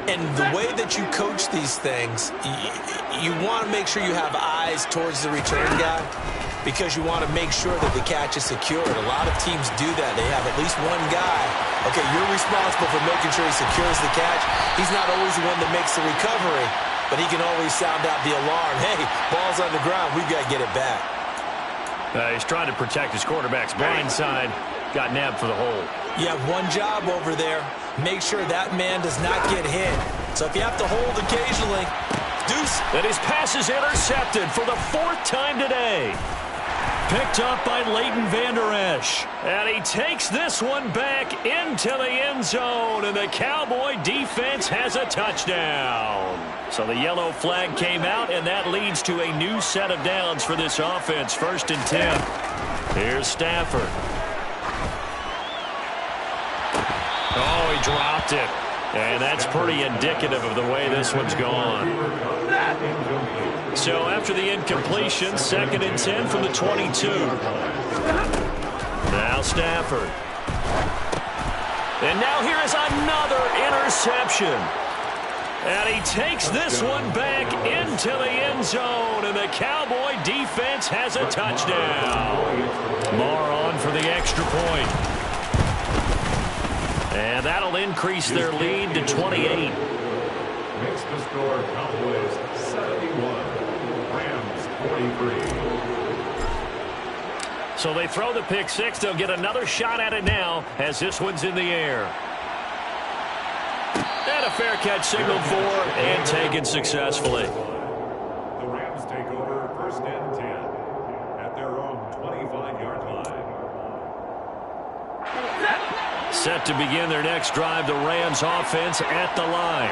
And the way that you coach these things, you want to make sure you have eyes towards the return guy because you want to make sure that the catch is secured. A lot of teams do that. They have at least one guy. Okay, you're responsible for making sure he secures the catch. He's not always the one that makes the recovery, but he can always sound out the alarm. Hey, ball's on the ground. We've got to get it back. He's trying to protect his quarterback's blind side. Got nabbed for the hole. You have one job over there. Make sure that man does not get hit. So if you have to hold occasionally, deuce. And his pass is intercepted for the 4th time today. Picked up by Leighton Vander Esch. And he takes this one back into the end zone. And the Cowboy defense has a touchdown. So the yellow flag came out, and that leads to a new set of downs for this offense. 1st and 10. Here's Stafford. Oh, he dropped it. And that's pretty indicative of the way this one's gone. So after the incompletion, 2nd and 10 from the 22. Now Stafford. And now here is another interception. And he takes this one back into the end zone. And the Cowboy defense has a touchdown. Marr on for the extra point. And that'll increase their lead to 28. Makes the score Cowboys 71, Rams 43. So they throw the pick 6. They'll get another shot at it now as this one's in the air. And a fair catch signaled for and taken successfully. The Rams take over 1st and 10 at their own 25-yard line. Set to begin their next drive, the Rams offense at the line.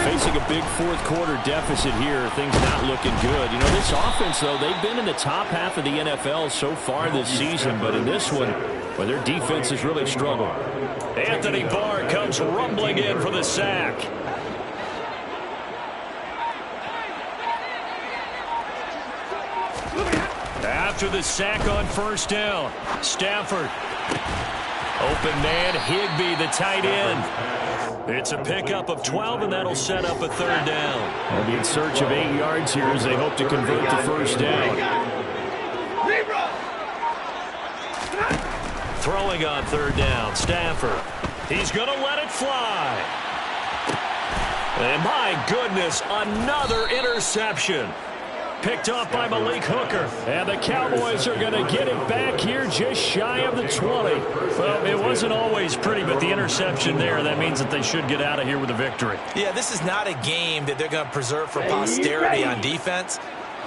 Facing a big fourth quarter deficit here, things not looking good. You know, this offense, though, they've been in the top half of the NFL so far this season, but in this one, well, their defense has really struggled. Anthony Barr comes rumbling in for the sack. After the sack on 1st down, Stafford. Open man, Higbee, the tight end. It's a pickup of 12, and that'll set up a 3rd down. They'll be in search of 8 yards here as they hope to convert the 1st down. Throwing on 3rd down, Stafford. He's going to let it fly. And my goodness, another interception. Picked off by Malik Hooker. And the Cowboys are going to get it back here just shy of the 20. Well, it wasn't always pretty, but the interception there, that means that they should get out of here with a victory. Yeah, this is not a game that they're going to preserve for posterity on defense,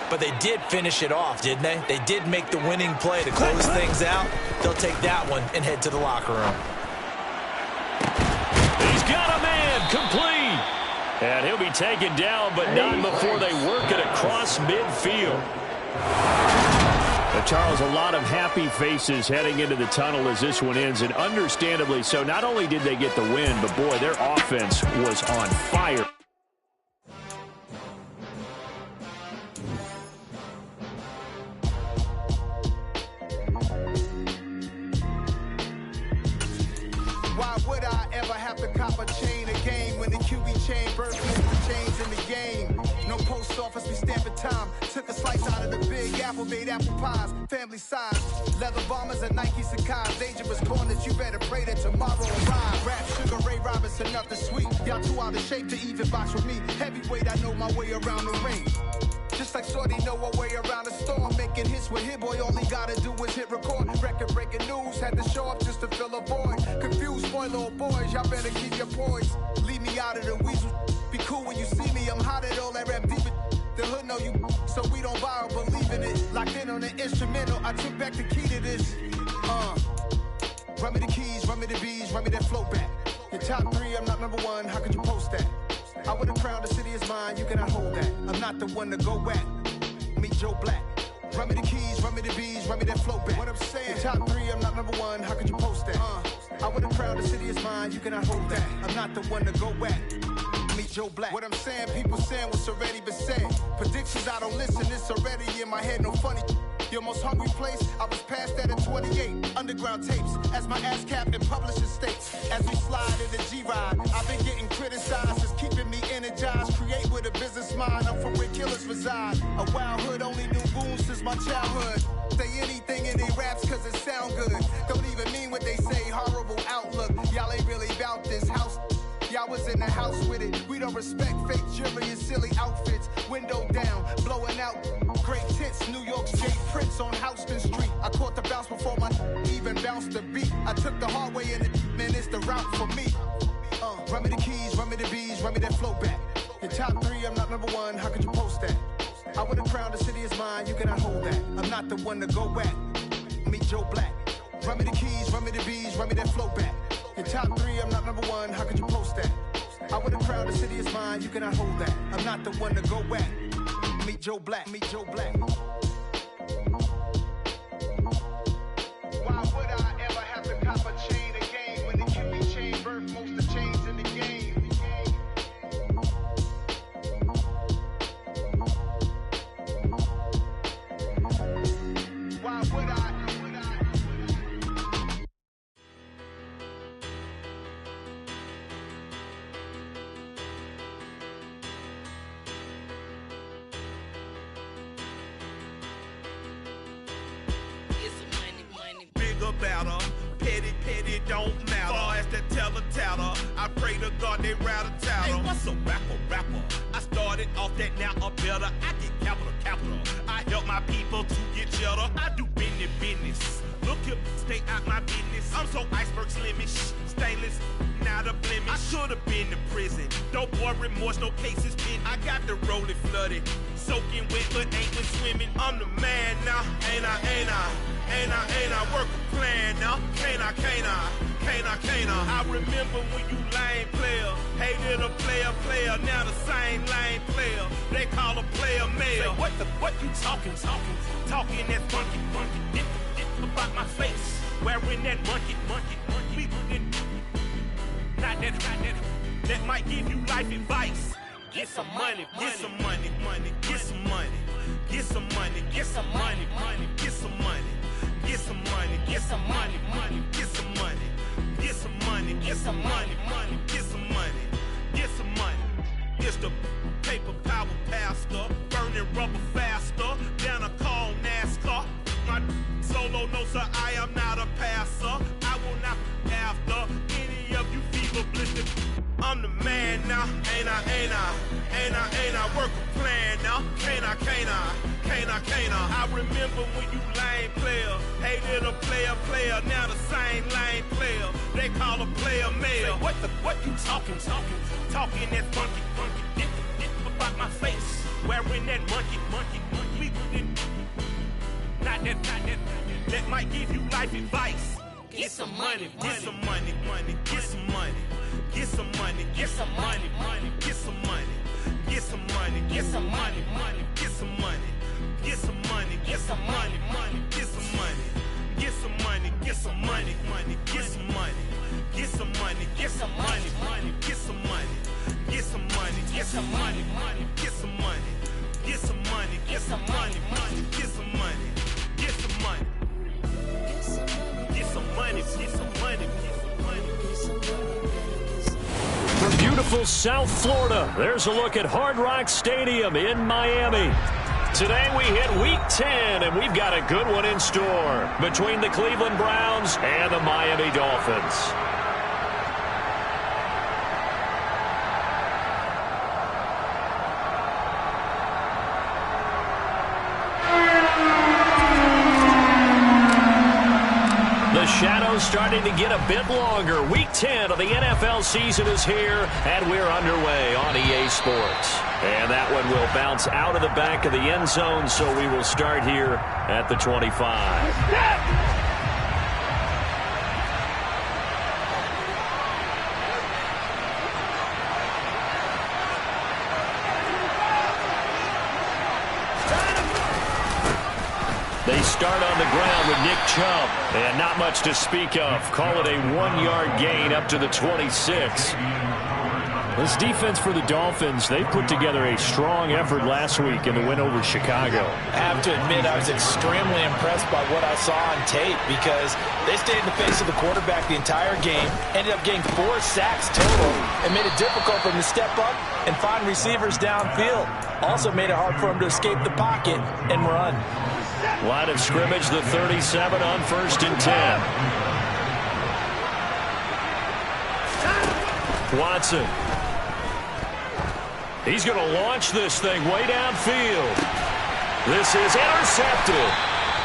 but they did finish it off, didn't they? They did make the winning play to close things out. They'll take that one and head to the locker room. He's got a man, complete. And he'll be taken down, but not before they work it across midfield. But Charles, a lot of happy faces heading into the tunnel as this one ends, and understandably so. Not only did they get the win, but boy, their offense was on fire. Why would I ever have to cop a chain again when the QB chain burst the chains in the game? No post office, we stamping time. Took a slice out of the big apple, made apple pies, family size. Leather bombers and Nike Sacai's, dangerous corners. You better pray that tomorrow arrive. Rap Sugar Ray Robinson. sauce and nothing sweet. Y'all too out of shape to even box with me. Heavyweight, I know my way around the ring. Just like Shorty know her way around the store. Making hits with Hit Boy, all he gotta do is hit record. Record breaking news, had to show up just to fill a void. Confused, spoiled little boys, y'all better keep your poise. Leave me out of the weasel. Be cool when you see me, I'm hot at all that rap deep. The hood know you, so we don't borrow, believe in it. Locked in on the instrumental, I took back the key to this. Run me the keys, run me the bees, run me that flow back. Your top 3, I'm not number 1, how could you post that? I would have crowned the city is mine, you cannot hold that. I'm not the one to go back. Meet Joe Black. Run me the keys, run me the bees, run me that flow back. What I'm saying, your top 3, I'm not number 1, how could you post that? I would have crowned the city is mine, you cannot hold that. I'm not the one to go back. Meet Joe Black. What I'm saying, people saying what's already been said. Predictions, I don't listen, it's already in my head, no funny. Your most hungry place, I was past that at 28. Underground tapes, as my ass cap in publishing states. As we slide in the G-Ride, I've been getting criticized, it's keeping me energized. Create with a business mind, I'm from where killers reside. A wild hood, only knew goons since my childhood. Say anything in they raps cause it sound good. Don't even mean what they say, horrible outlook. Y'all ain't really about this house. Y'all was in the house with it. We don't respect fake jewelry and silly outfits. Window down, blowing out great tits. New York's Jay Prince on Houston Street. I caught the bounce before my even bounced the beat. I took the hard way in it, man, it's the route for me. Run me the keys, run me the bees, run me that flow back. Your top 3, I'm not number 1, how could you post that? I would have crowned the city is mine, you cannot hold that. I'm not the one to go back. Meet Joe Black. Run me the keys, run me the bees, run me that flow back. Your top 3, I'm not number 1, how could you post that? I would have crowned the city is mine, you cannot hold that. I'm not the one to go back. Meet Joe Black, meet Joe Black. Why would I ever have to cop a chain again when the QB chain birthed most of the chains in the game? Why would I? Better, petty, don't matter. Far as that teller, I pray to God they rattle tattle. Hey, what's a rapper? I started off that, now I'm better. I get capital. I help my people to get cheddar. I do business. Look here, stay out my business. I'm so iceberg slimish, stainless, not a blemish. I should have been to prison. No boy remorse, no cases pinned. I got the rolling flooded, soaking wet, but ain't been swimming. I'm the man now, ain't I? Work a plan now, can't I? I remember when you lame player, hated a player, now the same lame player. They call a player mayor. Say, what you talking that funky, dip about my face, wearing that monkey. Not that might give you life advice. Get some money. It's the paper power pastor, burning rubber faster than a call NASCAR. My solo no sir, I am not a passer. I will not after any of you fever blistered. I'm the man now, ain't I? Work a plan now, can't I? I remember when you lame player, hated a player, now the same lame player. They call a player mayor. Say, what you talking that funky, dip about my face, wearing that monkey. Not that might give you life advice. Get some money. From beautiful South Florida, there's a look at Hard Rock Stadium in Miami. Today we hit Week 10, and we've got a good one in store between the Cleveland Browns and the Miami Dolphins. is starting to get a bit longer. Week 10 of the NFL season is here, and we're underway on EA Sports. And that one will bounce out of the back of the end zone, so we will start here at the 25. They start on the ground with Nick Chubb, and not much to speak of. Call it a 1-yard gain up to the 26. This defense for the Dolphins, they put together a strong effort last week in the win over Chicago. I have to admit, I was extremely impressed by what I saw on tape because they stayed in the face of the quarterback the entire game, ended up getting 4 sacks total, and made it difficult for him to step up and find receivers downfield. Also made it hard for him to escape the pocket and run. Line of scrimmage, the 37 on 1st and 10. Watson. He's going to launch this thing way downfield. This is intercepted.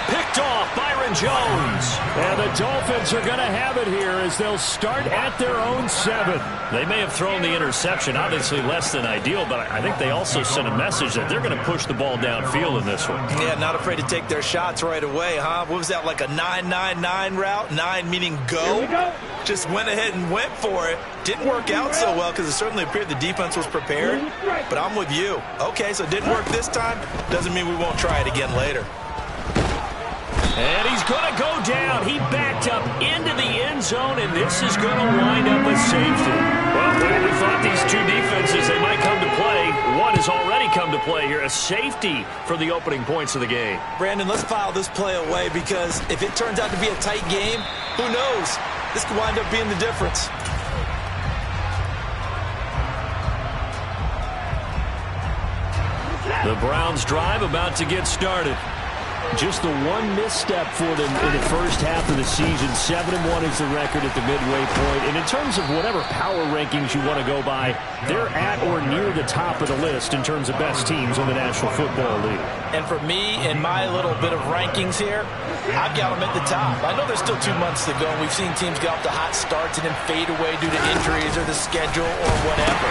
Picked off Byron Jones. And the Dolphins are going to have it here as they'll start at their own 7. They may have thrown the interception, obviously less than ideal, but I think they also sent a message that they're going to push the ball downfield in this one. Yeah, not afraid to take their shots right away, huh? What was that, like a 9-9-9 route? 9 meaning go? Just went ahead and went for it. Didn't work out so well because it certainly appeared the defense was prepared. But I'm with you. Okay, so it didn't work this time. Doesn't mean we won't try it again later. And he's going to go down. He backed up into the end zone, and this is going to wind up a safety. Well, we thought these two defenses, they might come to play. One has already come to play here, a safety for the opening points of the game. Brandon, let's file this play away because if it turns out to be a tight game, who knows? This could wind up being the difference. The Browns drive about to get started. Just the one misstep for them in the first half of the season. 7-1 is the record at the midway point. And in terms of whatever power rankings you want to go by, they're at or near the top of the list in terms of best teams in the National Football League. And for me, in my little bit of rankings here, I've got them at the top. I know there's still 2 months to go, and we've seen teams get off to hot starts and then fade away due to injuries or the schedule or whatever.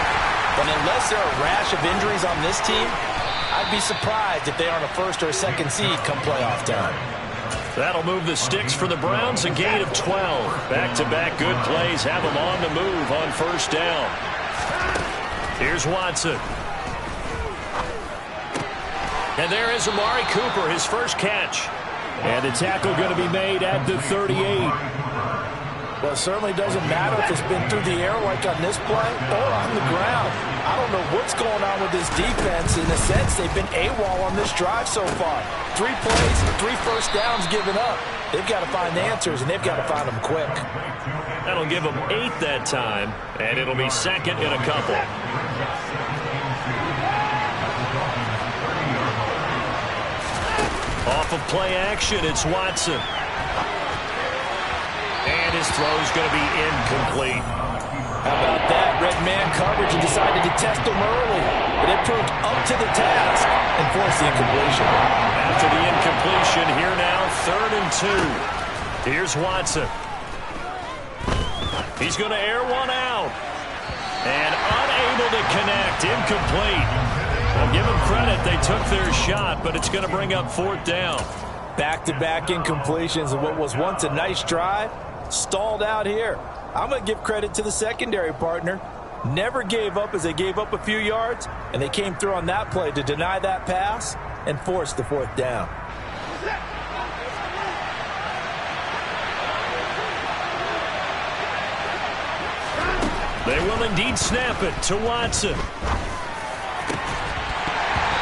But unless there are a rash of injuries on this team, I'd be surprised if they aren't a 1st or a 2nd seed come playoff time. That'll move the sticks for the Browns, a gain of 12. Back-to-back good plays have them on the move on 1st down. Here's Watson. And there is Amari Cooper, his first catch. And the tackle going to be made at the 38. Well, it certainly doesn't matter if it's been through the air like on this play or on the ground. I don't know what's going on with this defense. In a sense, they've been AWOL on this drive so far. 3 plays, 3 first downs given up. They've got to find the answers, and they've got to find them quick. That'll give them 8 that time, and it'll be 2nd and a couple. Off of play action, it's Watson. And his throw's going to be incomplete. How about that? Red man coverage and decided to test him early. But it proved up to the task and forced the incompletion. After the incompletion, here now, 3rd and 2. Here's Watson. He's going to air one out. And unable to connect. Incomplete. Well, give them credit. They took their shot, but it's going to bring up 4th down. Back-to-back incompletions of what was once a nice drive. Stalled out here. I'm going to give credit to the secondary partner. Never gave up as they gave up a few yards, and they came through on that play to deny that pass and force the 4th down. They will indeed snap it to Watson.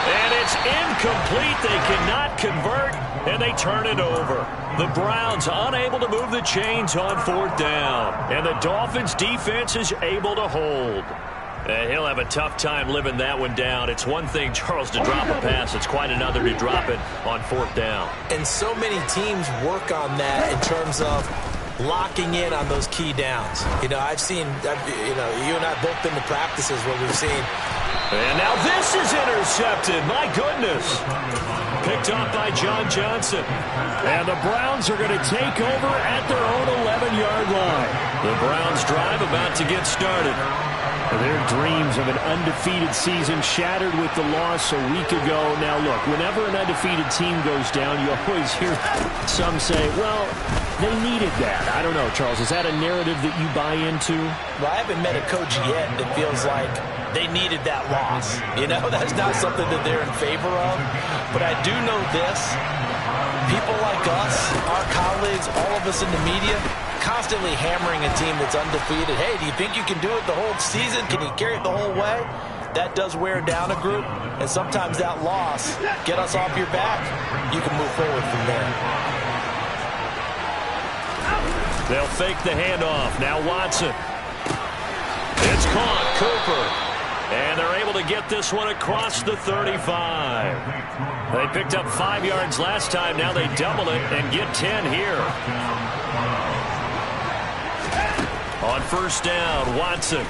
And it's incomplete. They cannot convert, and they turn it over. The Browns unable to move the chains on 4th down. And the Dolphins defense is able to hold. And he'll have a tough time living that one down. It's one thing, Charles, to drop a pass. It's quite another to drop it on 4th down. And so many teams work on that in terms of locking in on those key downs. You know, I've seen, you know, you and I have both been to practices where we've seen And now this is intercepted. My goodness. Picked off by John Johnson. And the Browns are going to take over at their own 11-yard line. The Browns drive about to get started. Their dreams of an undefeated season shattered with the loss a week ago. Now, look, whenever an undefeated team goes down, you always hear some say, well, they needed that. I don't know, Charles. Is that a narrative that you buy into? Well, I haven't met a coach yet that feels like they needed that loss. You know, that's not something that they're in favor of. But I do know this. People like us, our colleagues, all of us in the media, constantly hammering a team that's undefeated. Hey, do you think you can do it the whole season? Can you carry it the whole way? That does wear down a group, and sometimes that loss, get us off your back, you can move forward from there. They'll fake the handoff. Now Watson. It's caught. Cooper. And they're able to get this one across the 35. They picked up 5 yards last time. Now they double it and get 10 here. On first down, Watson.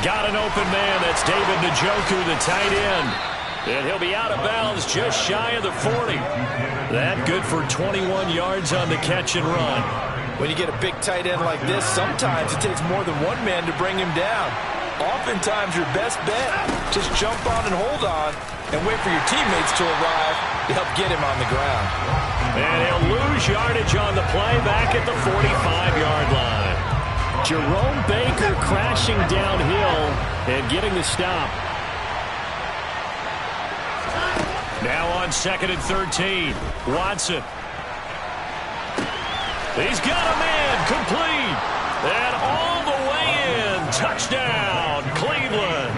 Got an open man. That's David Njoku, the tight end. And he'll be out of bounds just shy of the 40. That good for 21 yards on the catch and run. When you get a big tight end like this, sometimes it takes more than one man to bring him down. Oftentimes, your best bet, just jump on and hold on and wait for your teammates to arrive to help get him on the ground. And he'll lose yardage on the play back at the 45-yard line. Jerome Baker crashing downhill and getting the stop. Now on 2nd and 13, Watson. He's got a man, complete. And all the way in, touchdown, Cleveland.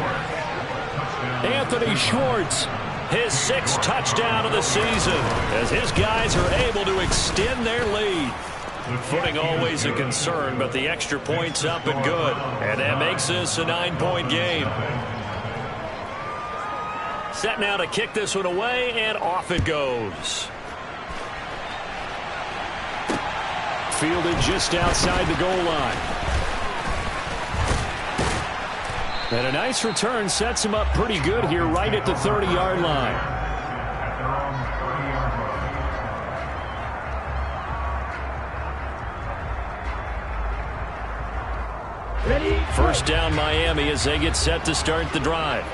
Anthony Schwartz, his 6th touchdown of the season, as his guys are able to extend their lead. Footing always a concern, but the extra point's up and good. And that makes this a 9-point game. Set now to kick this one away, and off it goes. Fielded just outside the goal line. And a nice return sets him up pretty good here right at the 30-yard line. First down Miami as they get set to start the drive.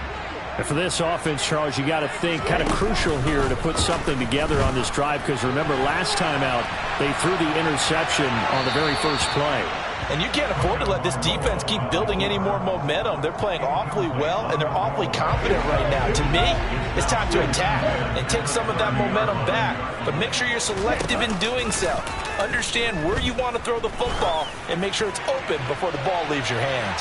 And for this offense, Charles, you got to think kind of crucial here to put something together on this drive, because remember last time out they threw the interception on the very first play. And you can't afford to let this defense keep building any more momentum. They're playing awfully well, and they're awfully confident right now. To me, it's time to attack and take some of that momentum back. But make sure you're selective in doing so. Understand where you want to throw the football and make sure it's open before the ball leaves your hands.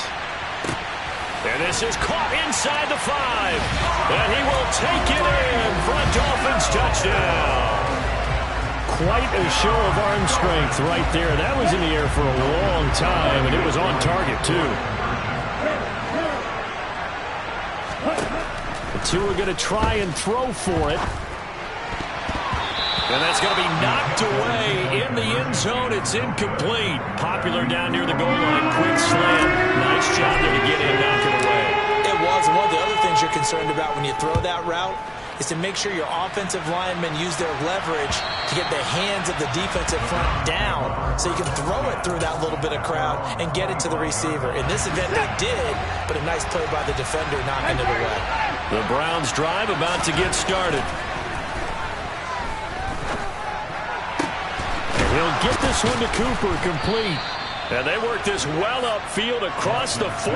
And this is caught inside the 5. And he will take it in for a Dolphins touchdown. Quite a show of arm strength right there. That was in the air for a long time, and it was on target, too. The two are going to try and throw for it. And that's going to be knocked away in the end zone. It's incomplete. Popular down near the goal line. Quick slam. Nice job there to get in, knock it away. It was. And one of the other things you're concerned about when you throw that route is to make sure your offensive linemen use their leverage to get the hands of the defensive front down so you can throw it through that little bit of crowd and get it to the receiver. In this event, they did, but a nice play by the defender knocking it away. The Browns drive about to get started. He'll get this one to Cooper, complete. And they work this well upfield across the 45.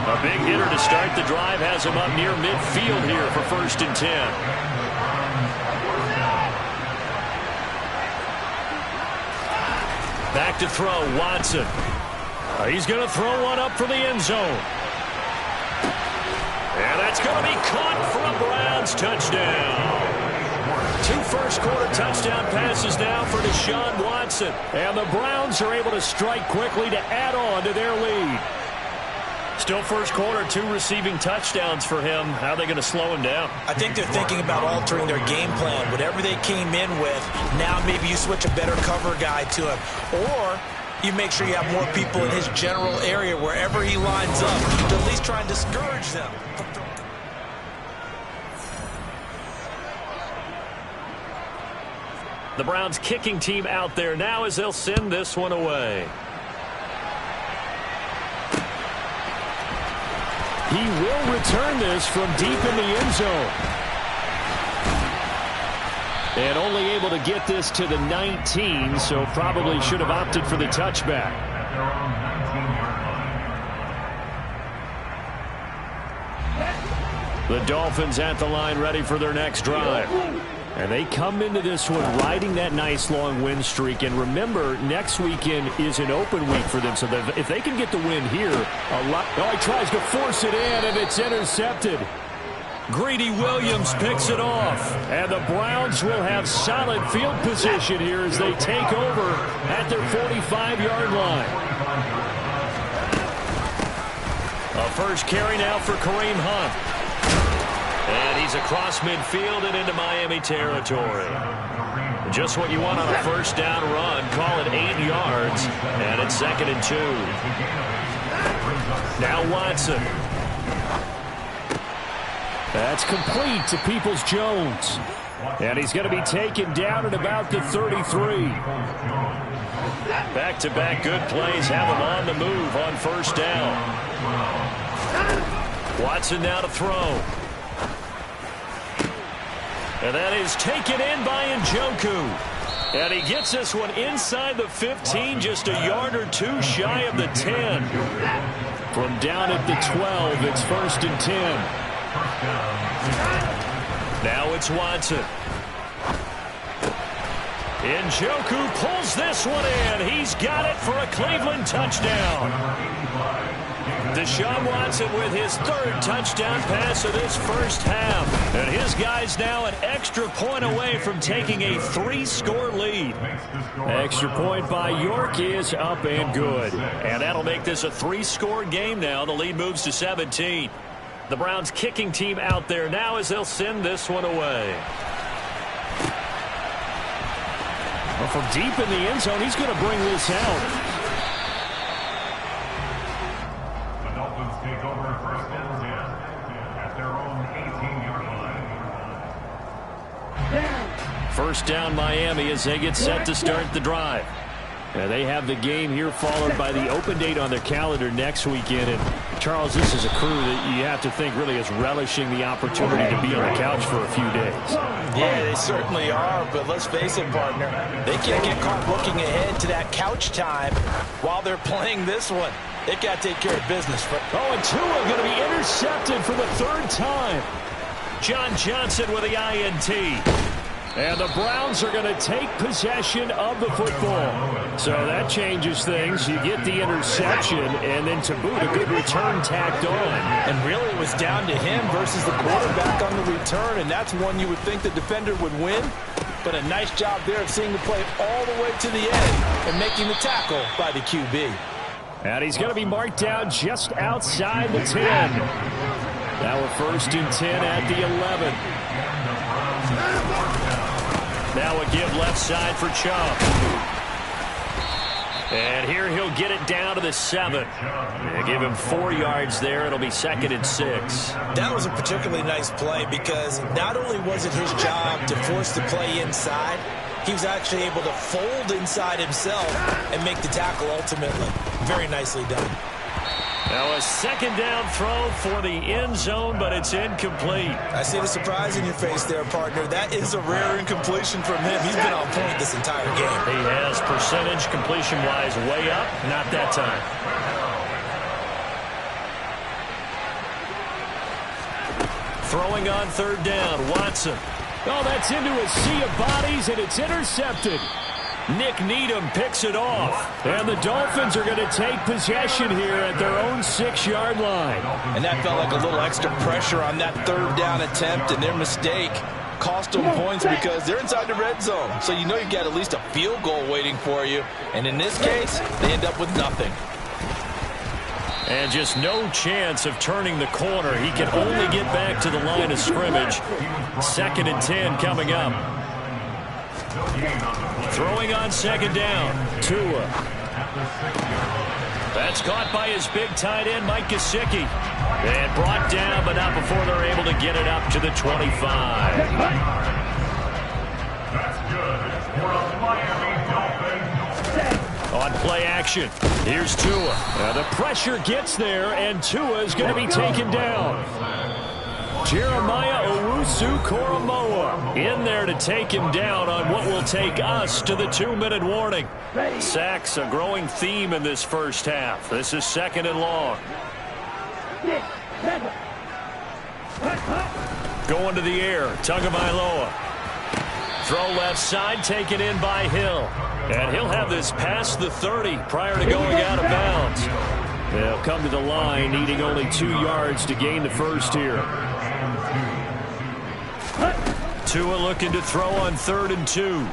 A big hitter to start the drive has him up near midfield here for 1st and 10. Back to throw, Watson. He's going to throw one up for the end zone. And that's going to be caught for a Browns touchdown. 2 first-quarter touchdown passes now for Deshaun Watson. And the Browns are able to strike quickly to add on to their lead. Still first quarter, 2 receiving touchdowns for him. How are they going to slow him down? I think they're thinking about altering their game plan. Whatever they came in with, now maybe you switch a better cover guy to him. Or you make sure you have more people in his general area wherever he lines up to at least try and discourage them. The Browns kicking team out there now as they'll send this one away. He will return this from deep in the end zone. And only able to get this to the 19, so probably should have opted for the touchback. The Dolphins at the line ready for their next drive. And they come into this one riding that nice long win streak. And remember, next weekend is an open week for them. So that if they can get the win here, a lot. Oh, he tries to force it in, and it's intercepted. Greedy Williams picks it off. And the Browns will have solid field position here as they take over at their 45-yard line. A first carry now for Kareem Hunt. And he's across midfield and into Miami territory. Just what you want on a first down run. Call it 8 yards. And it's 2nd and 2. Now Watson. That's complete to Peoples-Jones. And he's going to be taken down at about the 33. Back-to-back good plays have him on the move on first down. Watson now to throw. And that is taken in by Njoku. And he gets this one inside the 15, just a yard or two shy of the 10. From down at the 12, it's 1st and 10. Now it's Watson. Njoku pulls this one in. He's got it for a Cleveland touchdown. Deshaun Watson with his 3rd touchdown pass of this first half. And his guy's now an extra point away from taking a 3-score lead. Extra point by York is up and good. And that'll make this a 3-score game now. The lead moves to 17. The Browns kicking team out there now as they'll send this one away. Well, from deep in the end zone, he's going to bring this out. Take over 1st and 10 at their own 18-yard line. First down Miami as they get set to start the drive. And they have the game here followed by the open date on their calendar next weekend. And Charles, this is a crew that you have to think really is relishing the opportunity to be on the couch for a few days. Yeah, they certainly are, but let's face it, partner. They can't get caught looking ahead to that couch time while they're playing this one. They got to take care of business. Oh, and Tua going to be intercepted for the 3rd time. John Johnson with the INT. And the Browns are going to take possession of the football. So that changes things. You get the interception, and then to boot, a good return tacked on. And really, it was down to him versus the quarterback on the return, and that's one you would think the defender would win. But a nice job there of seeing the play all the way to the end and making the tackle by the QB. And he's going to be marked down just outside the 10. Now a 1st and 10 at the 11. Now a give left side for Chubb. And here he'll get it down to the 7. They give him 4 yards there. It'll be 2nd and 6. That was a particularly nice play because not only was it his job to force the play inside, he was actually able to fold inside himself and make the tackle ultimately. Very nicely done. Now a 2nd down throw for the end zone, but it's incomplete. I see the surprise in your face there, partner. That is a rare incompletion from him. He's been on point this entire game. He has percentage completion-wise way up. Not that time. Throwing on 3rd down, Watson. Oh, that's into a sea of bodies, and it's intercepted. Nick Needham picks it off. And the Dolphins are going to take possession here at their own 6-yard line. And that felt like a little extra pressure on that 3rd down attempt, and their mistake cost them points because they're inside the red zone. So you know you've got at least a field goal waiting for you. And in this case, they end up with nothing. And just no chance of turning the corner. He can only get back to the line of scrimmage. 2nd and 10 coming up. Throwing on 2nd down. Tua. That's caught by his big tight end, Mike Gesicki. And brought down, but not before they're able to get it up to the 25. That's good for the Miami Dolphins. On play action, here's Tua. The pressure gets there, and Tua is going to be taken down. Jeremiah Owusu-Koramoah in there to take him down on what will take us to the 2-minute warning. Sacks, a growing theme in this first half. This is 2nd and long. Going to the air, Tagovailoa. Throw left side, taken in by Hill. And he'll have this past the 30 prior to going out of bounds. They'll come to the line, needing only 2 yards to gain the first here. Tua looking to throw on 3rd and 2.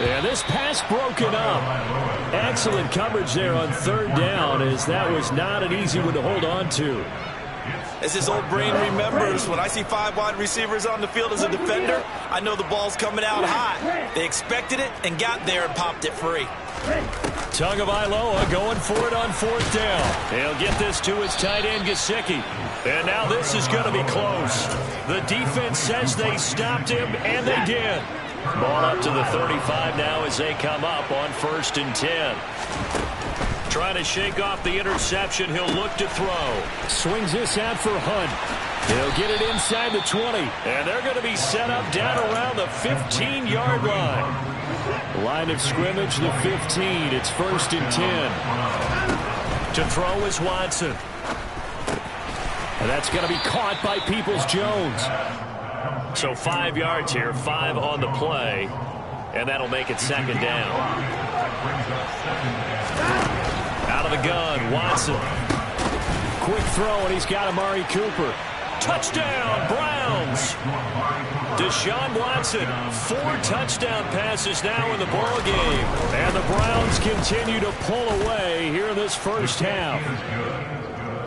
And this pass broken up. Excellent coverage there on 3rd down, as that was not an easy one to hold on to. As his old brain remembers, when I see 5 wide receivers on the field as a defender, I know the ball's coming out hot. They expected it and got there and popped it free. Tagovailoa going for it on 4th down. He'll get this to his tight end, Gesicki. And now this is going to be close. The defense says they stopped him, and they did. Ball up to the 35 now as they come up on 1st and 10. Trying to shake off the interception. He'll look to throw. Swings this out for Hunt. He'll get it inside the 20. And they're going to be set up down around the 15-yard line. Line of scrimmage, the 15. It's 1st and 10. To throw is Watson. And that's going to be caught by Peoples-Jones. So 5 yards here, 5 on the play. And that'll make it 2nd down. Out of the gun, Watson. Quick throw, and he's got Amari Cooper. Touchdown, Browns. Deshaun Watson, 4 touchdown passes now in the ball game. And the Browns continue to pull away here in this first half.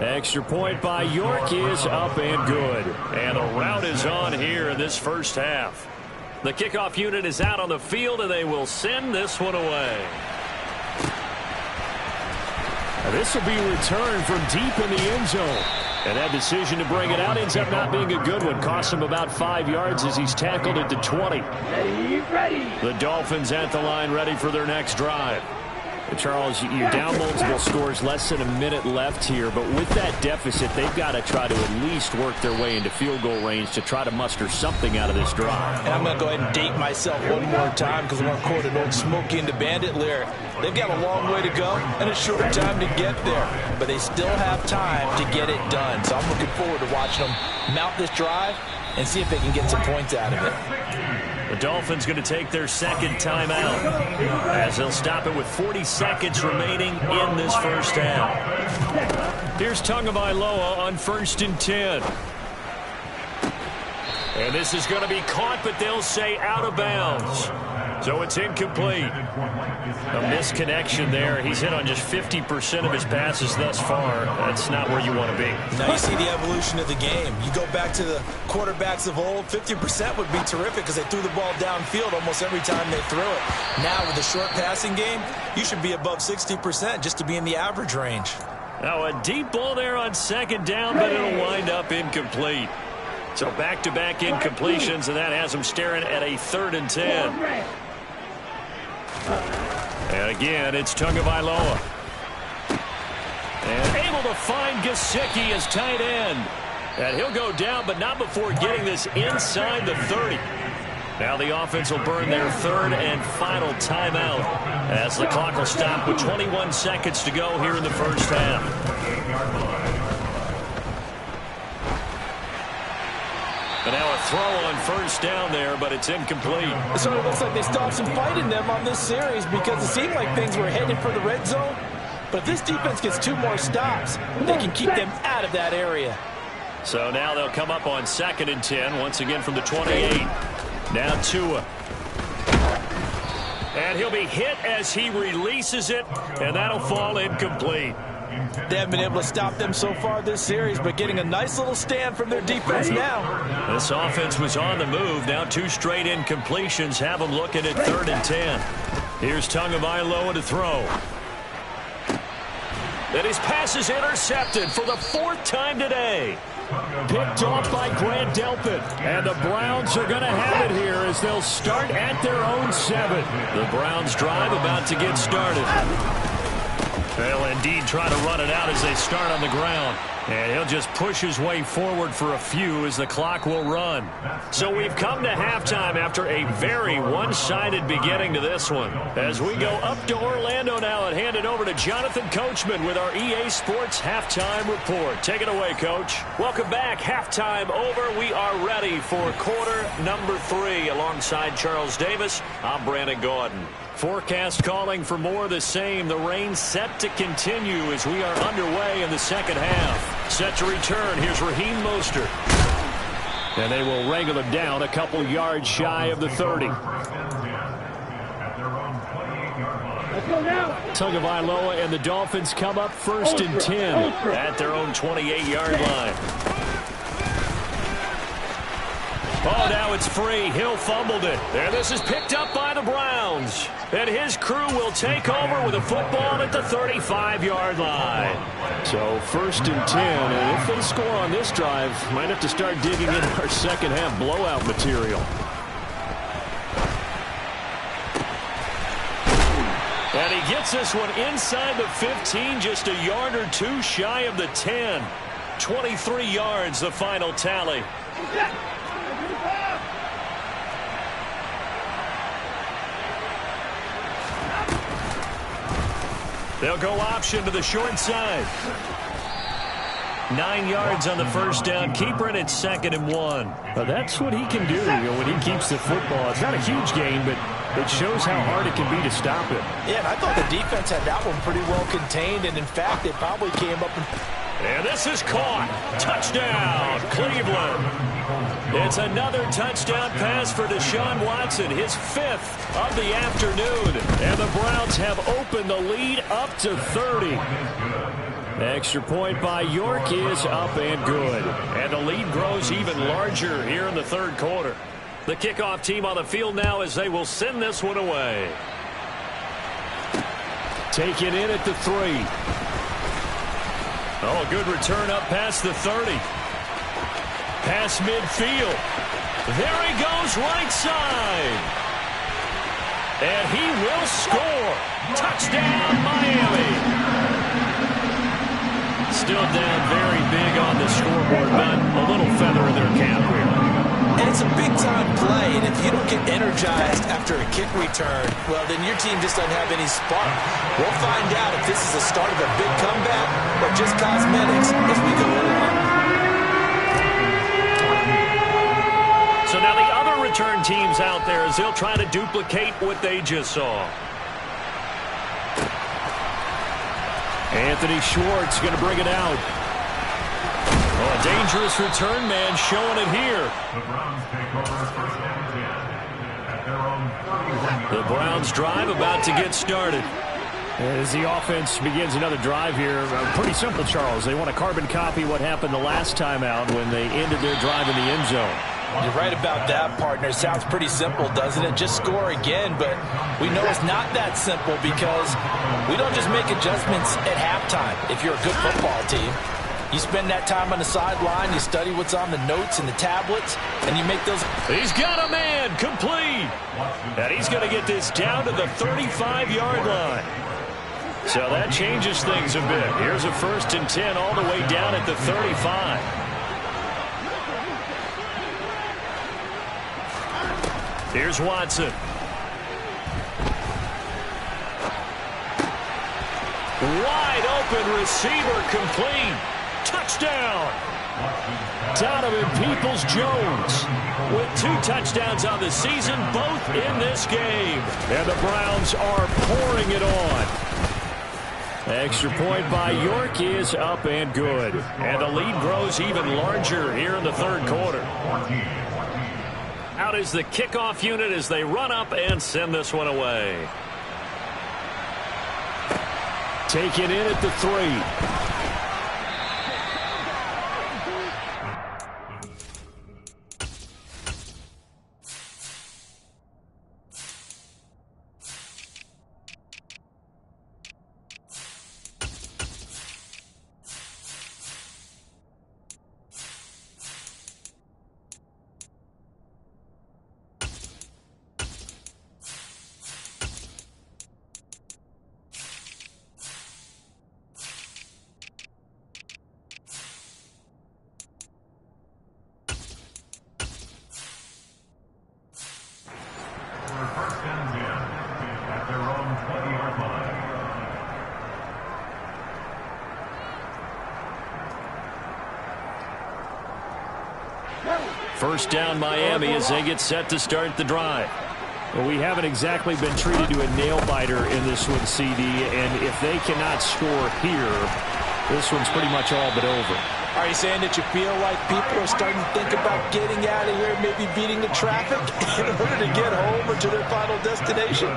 Extra point by York is up and good. And the route is on here in this first half. The kickoff unit is out on the field, and they will send this one away. This will be returned from deep in the end zone. And that decision to bring it out ends up not being a good one. Costs him about 5 yards as he's tackled at the 20. The Dolphins at the line, ready for their next drive. Charles, you're down multiple scores, less than a minute left here, but with that deficit, they've got to try to at least work their way into field goal range to try to muster something out of this drive. And I'm going to go ahead and date myself one more time because I'm going to quote an old Smokey and the Bandit lyric. They've got a long way to go and a short time to get there, but they still have time to get it done. So I'm looking forward to watching them mount this drive and see if they can get some points out of it. The Dolphins going to take their 2nd timeout as they'll stop it with 40 seconds remaining in this first half. Here's Tagovailoa on 1st and 10. And this is going to be caught, but they'll say out of bounds. So it's incomplete. A misconnection there. He's hit on just 50% of his passes thus far. That's not where you want to be. Now you see the evolution of the game. You go back to the quarterbacks of old, 50% would be terrific because they threw the ball downfield almost every time they threw it. Now with the short passing game, you should be above 60% just to be in the average range. Now a deep ball there on 2nd down, but it'll wind up incomplete. So back-to-back incompletions, and that has them staring at a 3rd and 10. And again, it's Tagovailoa. And able to find Gesicki as tight end. And he'll go down, but not before getting this inside the 30. Now the offense will burn their 3rd and final timeout as the clock will stop with 21 seconds to go here in the first half. And now a throw on 1st down there, but it's incomplete. It sort of looks like they still have some fight in them on this series because it seemed like things were headed for the red zone. But if this defense gets 2 more stops, they can keep them out of that area. So now they'll come up on 2nd and 10, once again from the 28. Now Tua. And he'll be hit as he releases it, and that'll fall incomplete. They haven't been able to stop them so far this series, but getting a nice little stand from their defense now. This offense was on the move. Now 2 straight incompletions have them looking at 3rd and 10. Here's Tagovailoa to throw. And his pass is intercepted for the 4th time today. Picked off by Grant Delpit. And the Browns are going to have it here as they'll start at their own 7. The Browns drive about to get started. They'll indeed try to run it out as they start on the ground. And he'll just push his way forward for a few as the clock will run. So we've come to halftime after a very one-sided beginning to this one. As we go up to Orlando now and hand it over to Jonathan Coachman with our EA Sports Halftime Report. Take it away, Coach. Welcome back. Halftime over. We are ready for quarter number 3. Alongside Charles Davis, I'm Brandon Gordon. Forecast calling for more of the same. The rain set to continue as we are underway in the second half. Set to return. Here's Raheem Mostert. And they will wrangle him down a couple yards shy of the 30. Tagovailoa and the Dolphins come up 1st and 10 at their own 28-yard line. Oh, now it's free. Hill fumbled it. And this is picked up by the Browns. And his crew will take over with a football at the 35-yard line. So 1st and 10. And if they score on this drive, might have to start digging in our second half blowout material. And he gets this one inside the 15, just a yard or 2 shy of the 10. 23 yards, the final tally. They'll go option to the short side. 9 yards on the first down. Keeper it at 2nd and 1. That's what he can do when he keeps the football. It's not a huge gain, but it shows how hard it can be to stop it. Yeah, and I thought the defense had that one pretty well contained, and in fact, it probably came up and this is caught. Touchdown, Cleveland. It's another touchdown pass for Deshaun Watson, his 5th of the afternoon. And the Browns have opened the lead up to 30. Extra point by York is up and good. And the lead grows even larger here in the 3rd quarter. The kickoff team on the field now as they will send this one away. Take it in at the 3. Oh, a good return up past the 30. Pass midfield. There he goes right side. And he will score. Touchdown, Miami. Still down very big on the scoreboard, but a little feather in their cap here. And it's a big-time play, and if you don't get energized after a kick return, well, then your team just doesn't have any spark. We'll find out if this is the start of a big comeback or just cosmetics as we go along. So now the other return teams out there as they'll try to duplicate what they just saw. Anthony Schwartz going to bring it out. Oh, a dangerous return man showing it here. The Browns take over 1st and 10 at their own 31. The Browns drive about to get started. As the offense begins another drive here, pretty simple, Charles. They want to carbon copy what happened the last time out when they ended their drive in the end zone. You're right about that, partner. Sounds pretty simple, doesn't it? Just score again, but we know it's not that simple because we don't just make adjustments at halftime if you're a good football team. You spend that time on the sideline, you study what's on the notes and the tablets, and you make those. He's got a man, complete. And he's going to get this down to the 35-yard line. So that changes things a bit. Here's a 1st and 10 all the way down at the 35. Here's Watson. Wide open receiver, complete. Touchdown. Donovan Peoples-Jones with 2 touchdowns on the season, both in this game. And the Browns are pouring it on. Extra point by York is up and good. And the lead grows even larger here in the 3rd quarter. Out is the kickoff unit as they run up and send this one away. Take it in at the 3. First down Miami as they get set to start the drive. Well, we haven't exactly been treated to a nail-biter in this one, CD, and if they cannot score here, this one's pretty much all but over. Are you saying that you feel like people are starting to think about getting out of here, maybe beating the traffic in order to get home or to their final destination?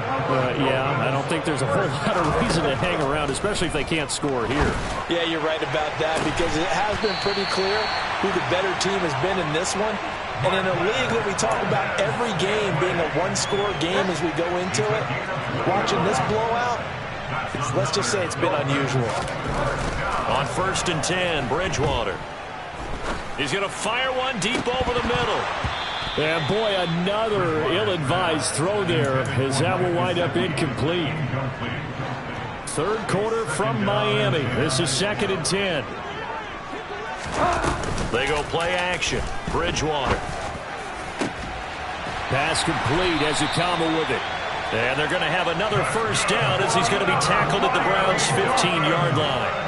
Yeah, I don't think there's a whole lot of reason to hang around, especially if they can't score here. Yeah, you're right about that, because it has been pretty clear who the better team has been in this one. And in a league that we talk about every game being a one-score game as we go into it, watching this blowout, let's just say it's been unusual. On 1st and 10, Bridgewater. He's going to fire one deep over the middle. And boy, another ill-advised throw there, as that will wind up incomplete. Third quarter from Miami. This is 2nd and 10. They go play action. Bridgewater. Pass complete as Ikama with it. And they're going to have another first down as he's going to be tackled at the Browns' 15-yard line.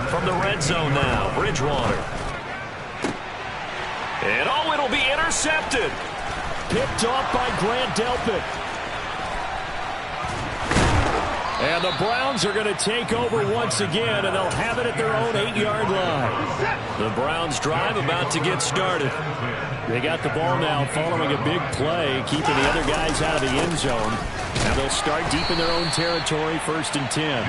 From the red zone now, Bridgewater. And oh, it'll be intercepted. Picked off by Grant Delpit. And the Browns are going to take over once again, and they'll have it at their own 8-yard line. The Browns drive about to get started. They got the ball now following a big play, keeping the other guys out of the end zone. Now they'll start deep in their own territory, 1st and 10.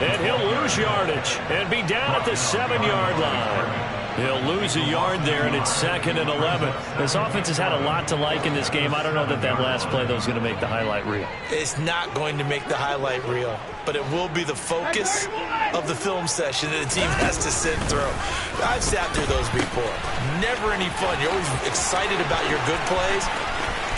And he'll lose yardage and be down at the 7-yard line. He'll lose a yard there, and it's 2nd and 11. This offense has had a lot to like in this game. I don't know that last play, though, is going to make the highlight reel. It's not going to make the highlight reel, but it will be the focus of the film session that the team has to sit through. I've sat through those before. Never any fun. You're always excited about your good plays,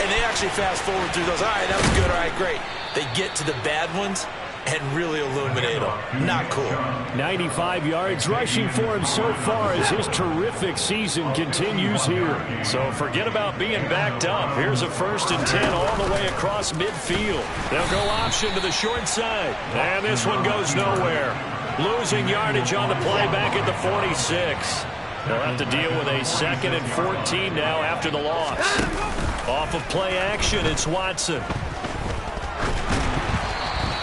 and they actually fast forward through those. All right, that was good. All right, great. They get to the bad ones and really illuminate them. Not cool. 95 yards rushing for him so far as his terrific season continues here. So forget about being backed up. Here's a 1st and 10 all the way across midfield. They'll go option to the short side. And this one goes nowhere. Losing yardage on the play back at the 46. They'll have to deal with a 2nd and 14 now after the loss. Off of play action, it's Watson.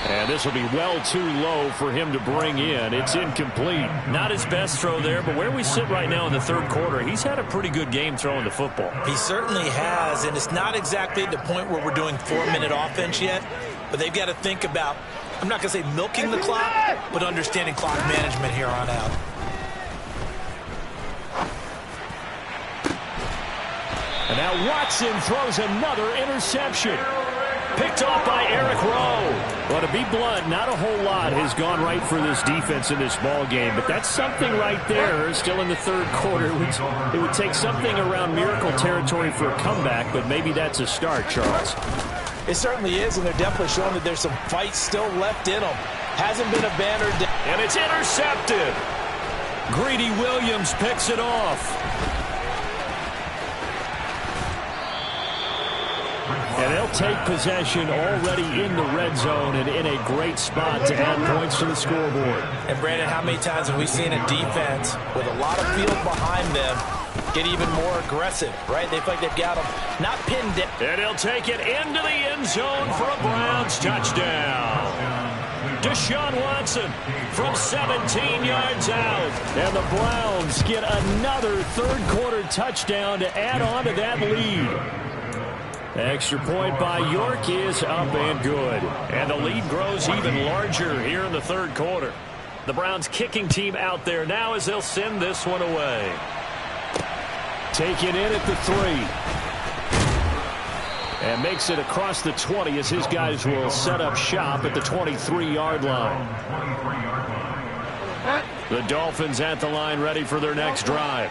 And this will be well too low for him to bring in. It's incomplete. Not his best throw there, but where we sit right now in the 3rd quarter, he's had a pretty good game throwing the football. He certainly has, and it's not exactly at the point where we're doing 4-minute offense yet, but they've got to think about, I'm not going to say milking the clock, but understanding clock management here on out. And now Watson throws another interception. Picked off by Eric Rowe. Well, to be blunt, not a whole lot has gone right for this defense in this ball game, but that's something right there. Still in the 3rd quarter. It would take something around miracle territory for a comeback, but maybe that's a start, Charles. It certainly is, and they're definitely showing that there's some fight still left in them. Hasn't been a banner down. And it's intercepted. Greedy Williams picks it off. And they'll take possession already in the red zone and in a great spot to add points to the scoreboard. And, Brandon, how many times have we seen a defense with a lot of field behind them get even more aggressive, right? They feel like they've got them not pinned down. And he'll take it into the end zone for a Browns touchdown. Deshaun Watson from 17 yards out. And the Browns get another 3rd quarter touchdown to add on to that lead. Extra point by York is up and good. And the lead grows even larger here in the 3rd quarter. The Browns kicking team out there now as they'll send this one away. Taken in at the 3. And makes it across the 20 as his guys will set up shop at the 23-yard line. The Dolphins at the line ready for their next drive.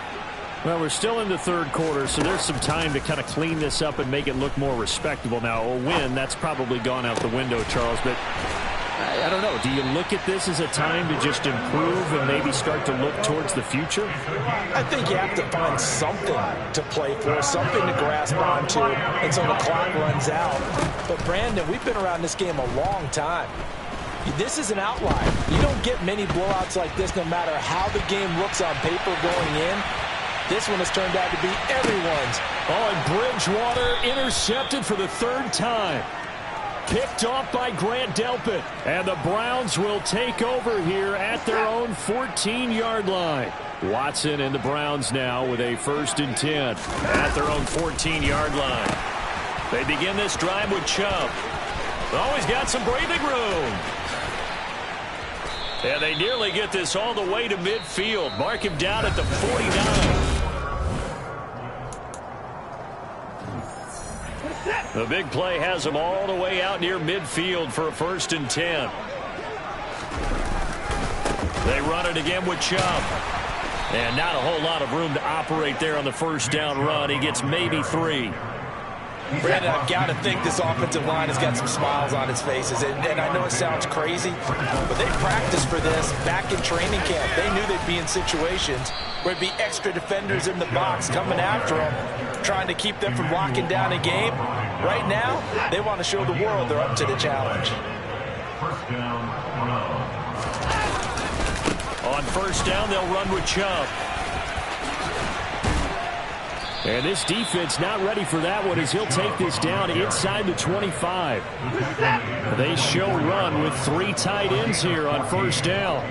Well, we're still in the 3rd quarter, so there's some time to kind of clean this up and make it look more respectable. Now, a win, that's probably gone out the window, Charles, but I don't know. Do you look at this as a time to just improve and maybe start to look towards the future? I think you have to find something to play for, something to grasp onto until the clock runs out. But, Brandon, we've been around this game a long time. This is an outlier. You don't get many blowouts like this no matter how the game looks on paper going in. This one has turned out to be everyone's. Oh, and Bridgewater intercepted for the third time. Picked off by Grant Delpit. And the Browns will take over here at their own 14-yard line. Watson and the Browns now with a 1st and 10 at their own 14-yard line. They begin this drive with Chubb. Always got some breathing room. And they nearly get this all the way to midfield. Mark him down at the 49. The big play has them all the way out near midfield for a 1st and 10. They run it again with Chubb. And not a whole lot of room to operate there on the 1st down run. He gets maybe 3. Brandon, I've got to think this offensive line has got some smiles on its faces. And I know it sounds crazy, but they practiced for this back in training camp. They knew they'd be in situations where it'd be extra defenders in the box coming after them, trying to keep them from locking down a game. Right now, they want to show the world they're up to the challenge. On 1st down, they'll run with Chubb. And this defense not ready for that one as he'll take this down inside the 25. They show run with 3 tight ends here on 1st down.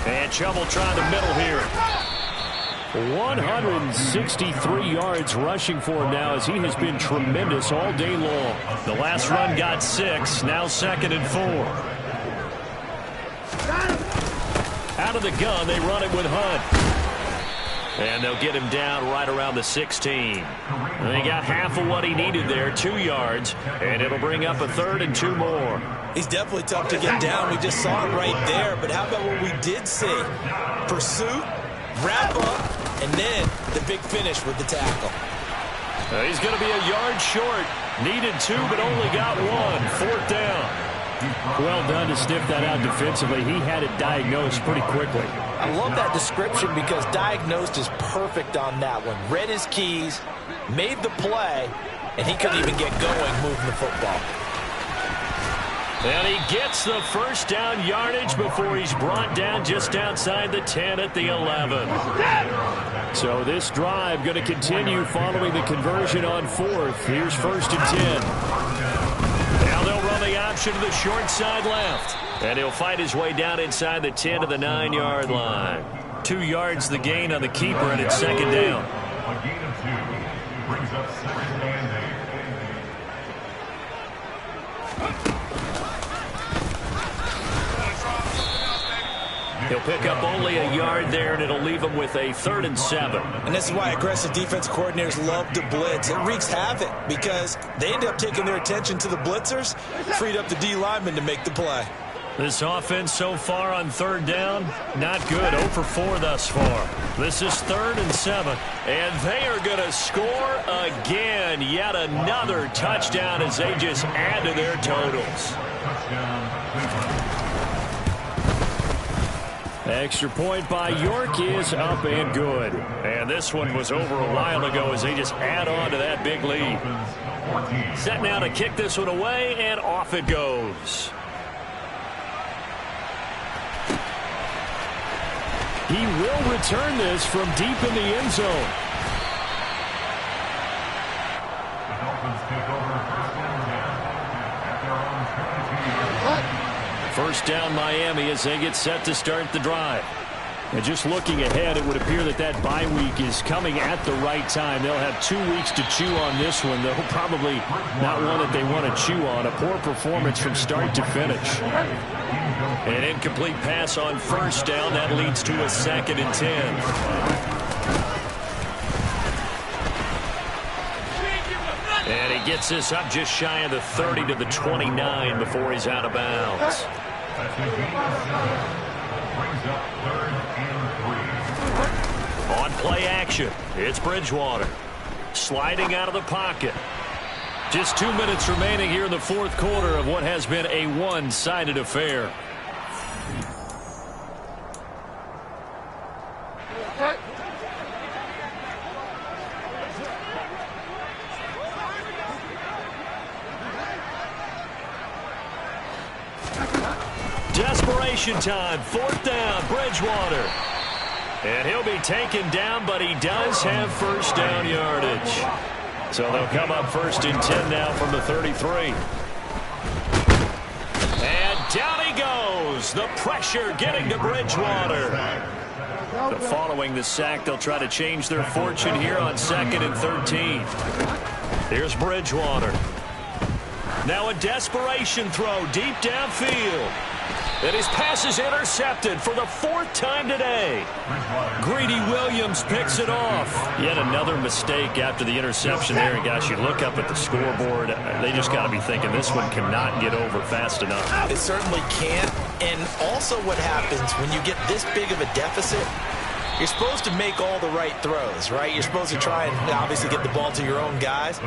And Chubb will try the middle here. 163 yards rushing for him now as he has been tremendous all day long. The last run got 6, now 2nd and 4. Out of the gun, they run it with Hunt. And they'll get him down right around the 16. And he got half of what he needed there, 2 yards, and it'll bring up a 3rd and 2 more. He's definitely tough to get down. We just saw it right there. But how about what we did see? Pursuit, wrap up, and then the big finish with the tackle. He's going to be a yard short. Needed 2, but only got 1. 4th down. Well done to sniff that out defensively. He had it diagnosed pretty quickly. I love that description because diagnosed is perfect on that one. Read his keys, made the play, and he couldn't even get going moving the football. And he gets the 1st down yardage before he's brought down just outside the 10 at the 11. So this drive going to continue following the conversion on 4th. Here's 1st and 10. Now they'll run the option to the short side left. And he'll fight his way down inside the 10 to the 9-yard line. 2 yards the gain on the keeper, and it's 2nd down. A gain of 2 brings up 2nd and 8. He'll pick up only a yard there, and it'll leave him with a 3rd and 7. And this is why aggressive defense coordinators love to blitz. It wreaks havoc because they end up taking their attention to the blitzers, freed up the D lineman to make the play. This offense so far on 3rd down, not good. 0 for 4 thus far. This is 3rd and 7. And they are going to score again. Yet another touchdown as they just add to their totals. Extra point by York is up and good. And this one was over a while ago as they just add on to that big lead. Set now to kick this one away, and off it goes. He will return this from deep in the end zone. The Dolphins take over 1st and 10 at their own 22-yard line. 1st down Miami as they get set to start the drive. And just looking ahead, it would appear that that bye week is coming at the right time. They'll have 2 weeks to chew on this one, though probably not one that they want to chew on. A poor performance from start to finish. An incomplete pass on 1st down. That leads to a 2nd and 10. And he gets this up just shy of the 30 to the 29 before he's out of bounds. That's a gain of 7. Brings up 3rd and 3. On play action, it's Bridgewater. Sliding out of the pocket. Just 2 minutes remaining here in the 4th quarter of what has been a one-sided affair. Desperation time. 4th down. Bridgewater. And he'll be taken down, but he does have first down yardage. So they'll come up 1st and 10 now from the 33. And down he goes. The pressure getting to Bridgewater. Following the sack, they'll try to change their fortune here on 2nd and 13. Here's Bridgewater. Now a desperation throw deep downfield. And his pass is intercepted for the 4th time today. Greedy Williams picks it off. Yet another mistake after the interception there. And gosh, you look up at the scoreboard, they just got to be thinking this one cannot get over fast enough. It certainly can't. And also what happens when you get this big of a deficit, you're supposed to make all the right throws, right? You're supposed to try and obviously get the ball to your own guys.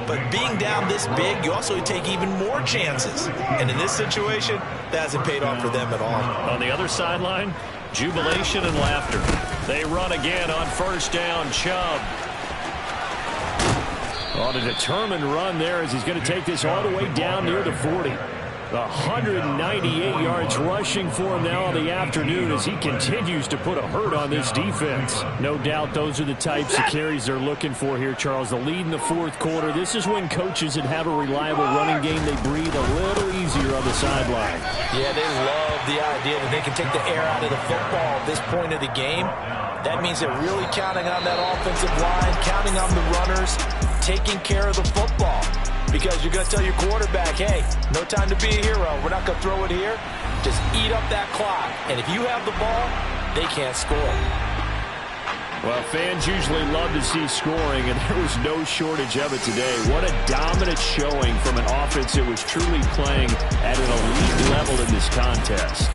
But being down this big, you also take even more chances. And in this situation, that hasn't paid off for them at all. On the other sideline, jubilation and laughter. They run again on 1st down. Chubb. On a determined run there as he's going to take this all the way down near the 40. 198 yards rushing for him now on the afternoon as he continues to put a hurt on this defense. No doubt those are the types of carries they're looking for here, Charles. The lead in the 4th quarter. This is when coaches that have a reliable running game, they breathe a little easier on the sideline. Yeah, they love the idea that they can take the air out of the football at this point of the game. That means they're really counting on that offensive line, counting on the runners, taking care of the football. Because you're going to tell your quarterback, hey, no time to be a hero. We're not going to throw it here. Just eat up that clock. And if you have the ball, they can't score. Well, fans usually love to see scoring, and there was no shortage of it today. What a dominant showing from an offense that was truly playing at an elite level in this contest.